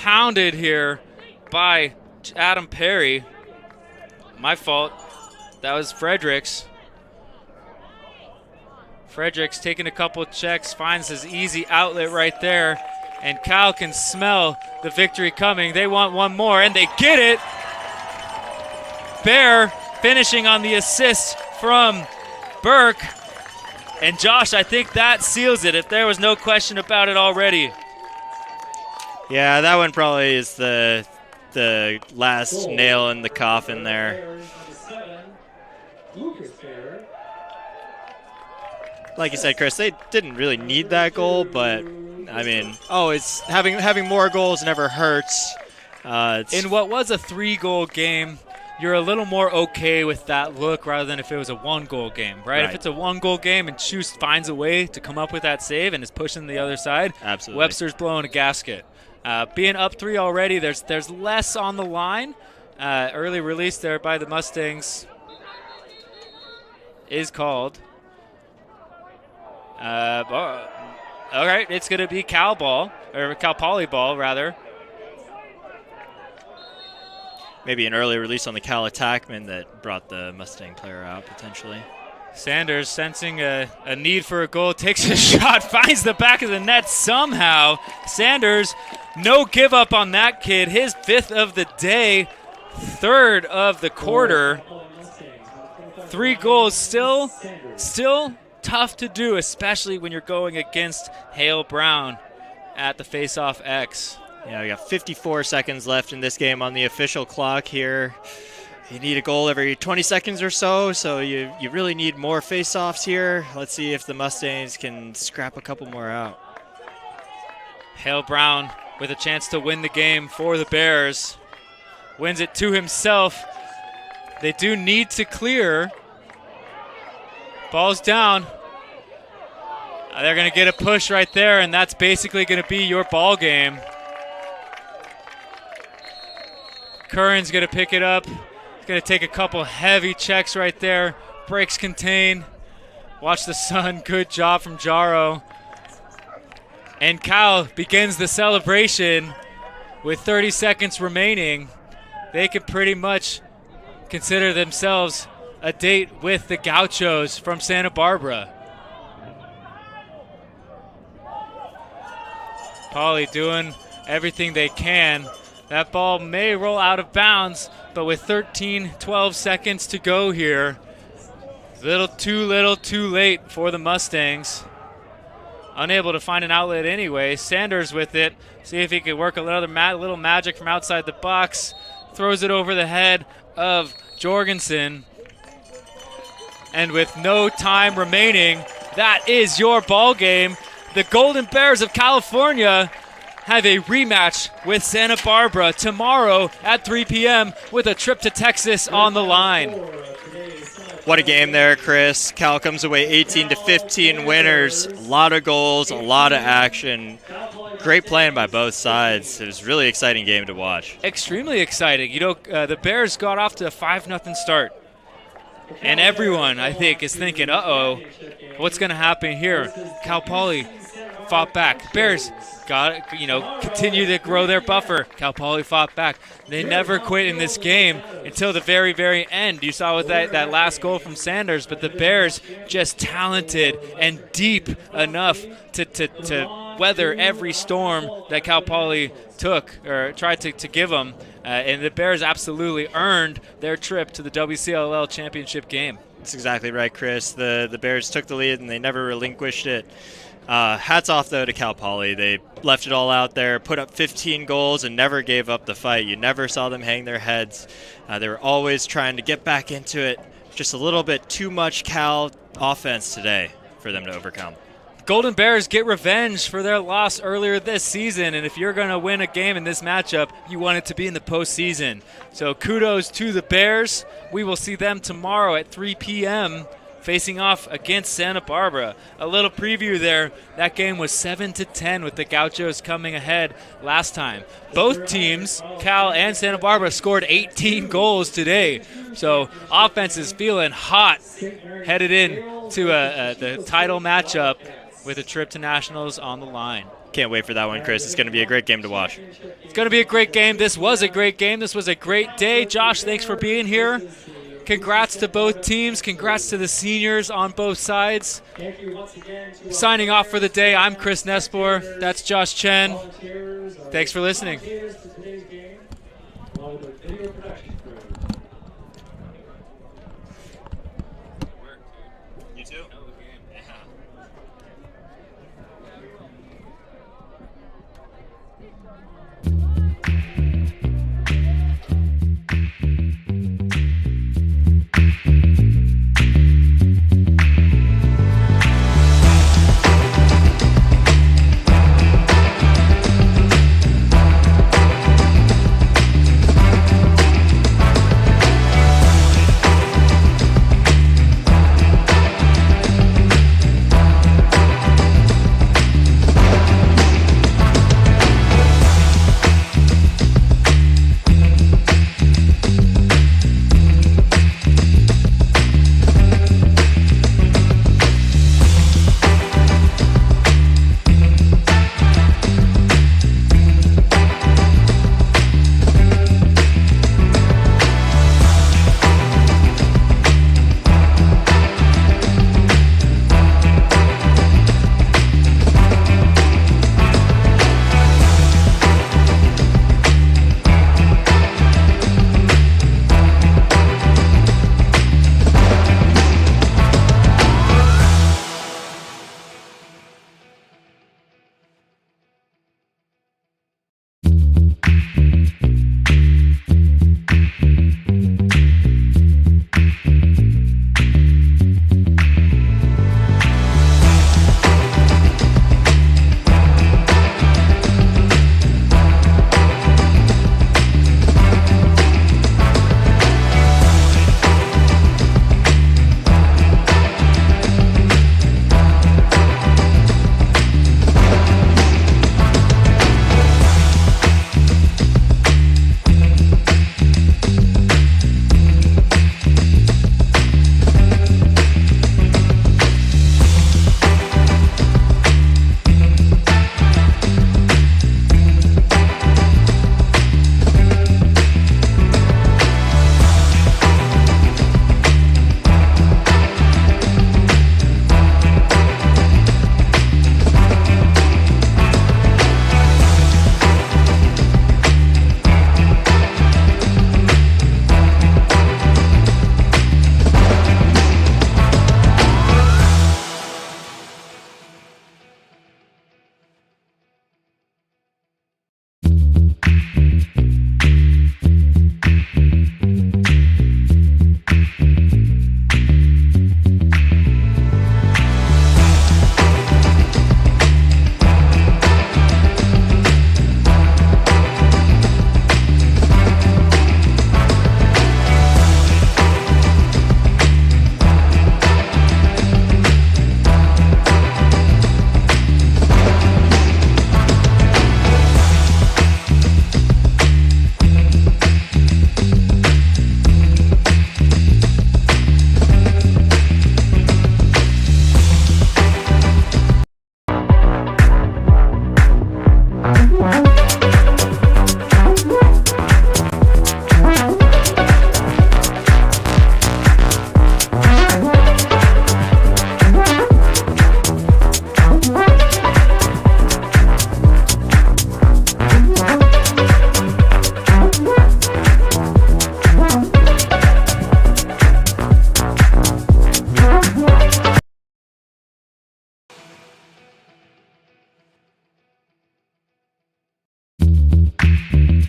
[SPEAKER 2] Hounded here by Adam Perry. My fault. That was Fredericks. Fredericks taking a couple checks, finds his easy outlet right there. And Cal can smell the victory coming. They want one more, and they get it. Bear finishing on the assist from Burke. And Josh, I think that seals it, if there was no question about it already.
[SPEAKER 3] Yeah, that one probably is the last nail in the coffin there. Like you said, Chris, they didn't really need that goal, but I mean, it's having more goals never hurts.
[SPEAKER 2] In what was a 3-goal game, you're a little more okay with that look rather than if it was a 1-goal game, right? If it's a 1-goal game and Chus finds a way to come up with that save and is pushing the other side,
[SPEAKER 3] absolutely.
[SPEAKER 2] Webster's blowing a gasket. Being up 3 already, there's less on the line. Early release there by the Mustangs is called. All right, it's going to be Cal Poly ball, rather.
[SPEAKER 3] Maybe an early release on the Cal attackman that brought the Mustang player out, potentially.
[SPEAKER 2] Sanders sensing a need for a goal, takes a shot, finds the back of the net somehow. Sanders, no give up on that kid. His 5th of the day, 3rd of the quarter. 3 goals, still tough to do, especially when you're going against Hale Brown at the face-off X.
[SPEAKER 3] Yeah, we got 54 seconds left in this game on the official clock here. You need a goal every 20 seconds or so you really need more face-offs here. Let's see if the Mustangs can scrap a couple more out.
[SPEAKER 2] Hale Brown with a chance to win the game for the Bears. Wins it to himself. They do need to clear. Ball's down. They're going to get a push right there, and that's basically going to be your ball game. Curran's going to pick it up. He's going to take a couple heavy checks right there. Breaks contain. Watch the sun. Good job from Jaro. And Cal begins the celebration with 30 seconds remaining. They can pretty much consider themselves a date with the Gauchos from Santa Barbara. Poly doing everything they can. That ball may roll out of bounds, but with 12 seconds to go here, little, too late for the Mustangs. Unable to find an outlet anyway. Sanders with it. See if he can work a little magic from outside the box. Throws it over the head of Jorgensen. And with no time remaining, that is your ball game. The Golden Bears of California have a rematch with Santa Barbara tomorrow at 3 p.m. with a trip to Texas on the line.
[SPEAKER 3] What a game there, Chris. Cal comes away 18-15 winners. A lot of goals, a lot of action. Great playing by both sides. It was a really exciting game to watch.
[SPEAKER 2] Extremely exciting. You know, the Bears got off to a 5-0 start. And everyone, I think, is thinking, uh-oh, what's going to happen here? Cal Poly fought back. Bears continue to grow their buffer. Cal Poly fought back. They never quit in this game until the very, very end. You saw with that last goal from Sanders, but the Bears just talented and deep enough to weather every storm that Cal Poly took or tried to give them. And the Bears absolutely earned their trip to the WCLL championship game.
[SPEAKER 3] That's exactly right, Chris. The Bears took the lead and they never relinquished it. Hats off, though, to Cal Poly. They left it all out there, put up 15 goals, and never gave up the fight. You never saw them hang their heads. They were always trying to get back into it. Just a little bit too much Cal offense today for them to overcome.
[SPEAKER 2] Golden Bears get revenge for their loss earlier this season, and if you're going to win a game in this matchup, you want it to be in the postseason. So kudos to the Bears. We will see them tomorrow at 3 p.m., facing off against Santa Barbara. A little preview there. That game was 7-10 with the Gauchos coming ahead last time. Both teams, Cal and Santa Barbara, scored 18 goals today. So offense is feeling hot, headed in to the title matchup with a trip to nationals on the line.
[SPEAKER 3] Can't wait for that one, Chris. It's going to be a great game to watch.
[SPEAKER 2] It's going to be a great game. This was a great game. This was a great day. Josh, thanks for being here. Congrats to both teams. Congrats to the seniors on both sides. Signing off for the day, I'm Chris Nespor. That's Josh Chen. Thanks for listening.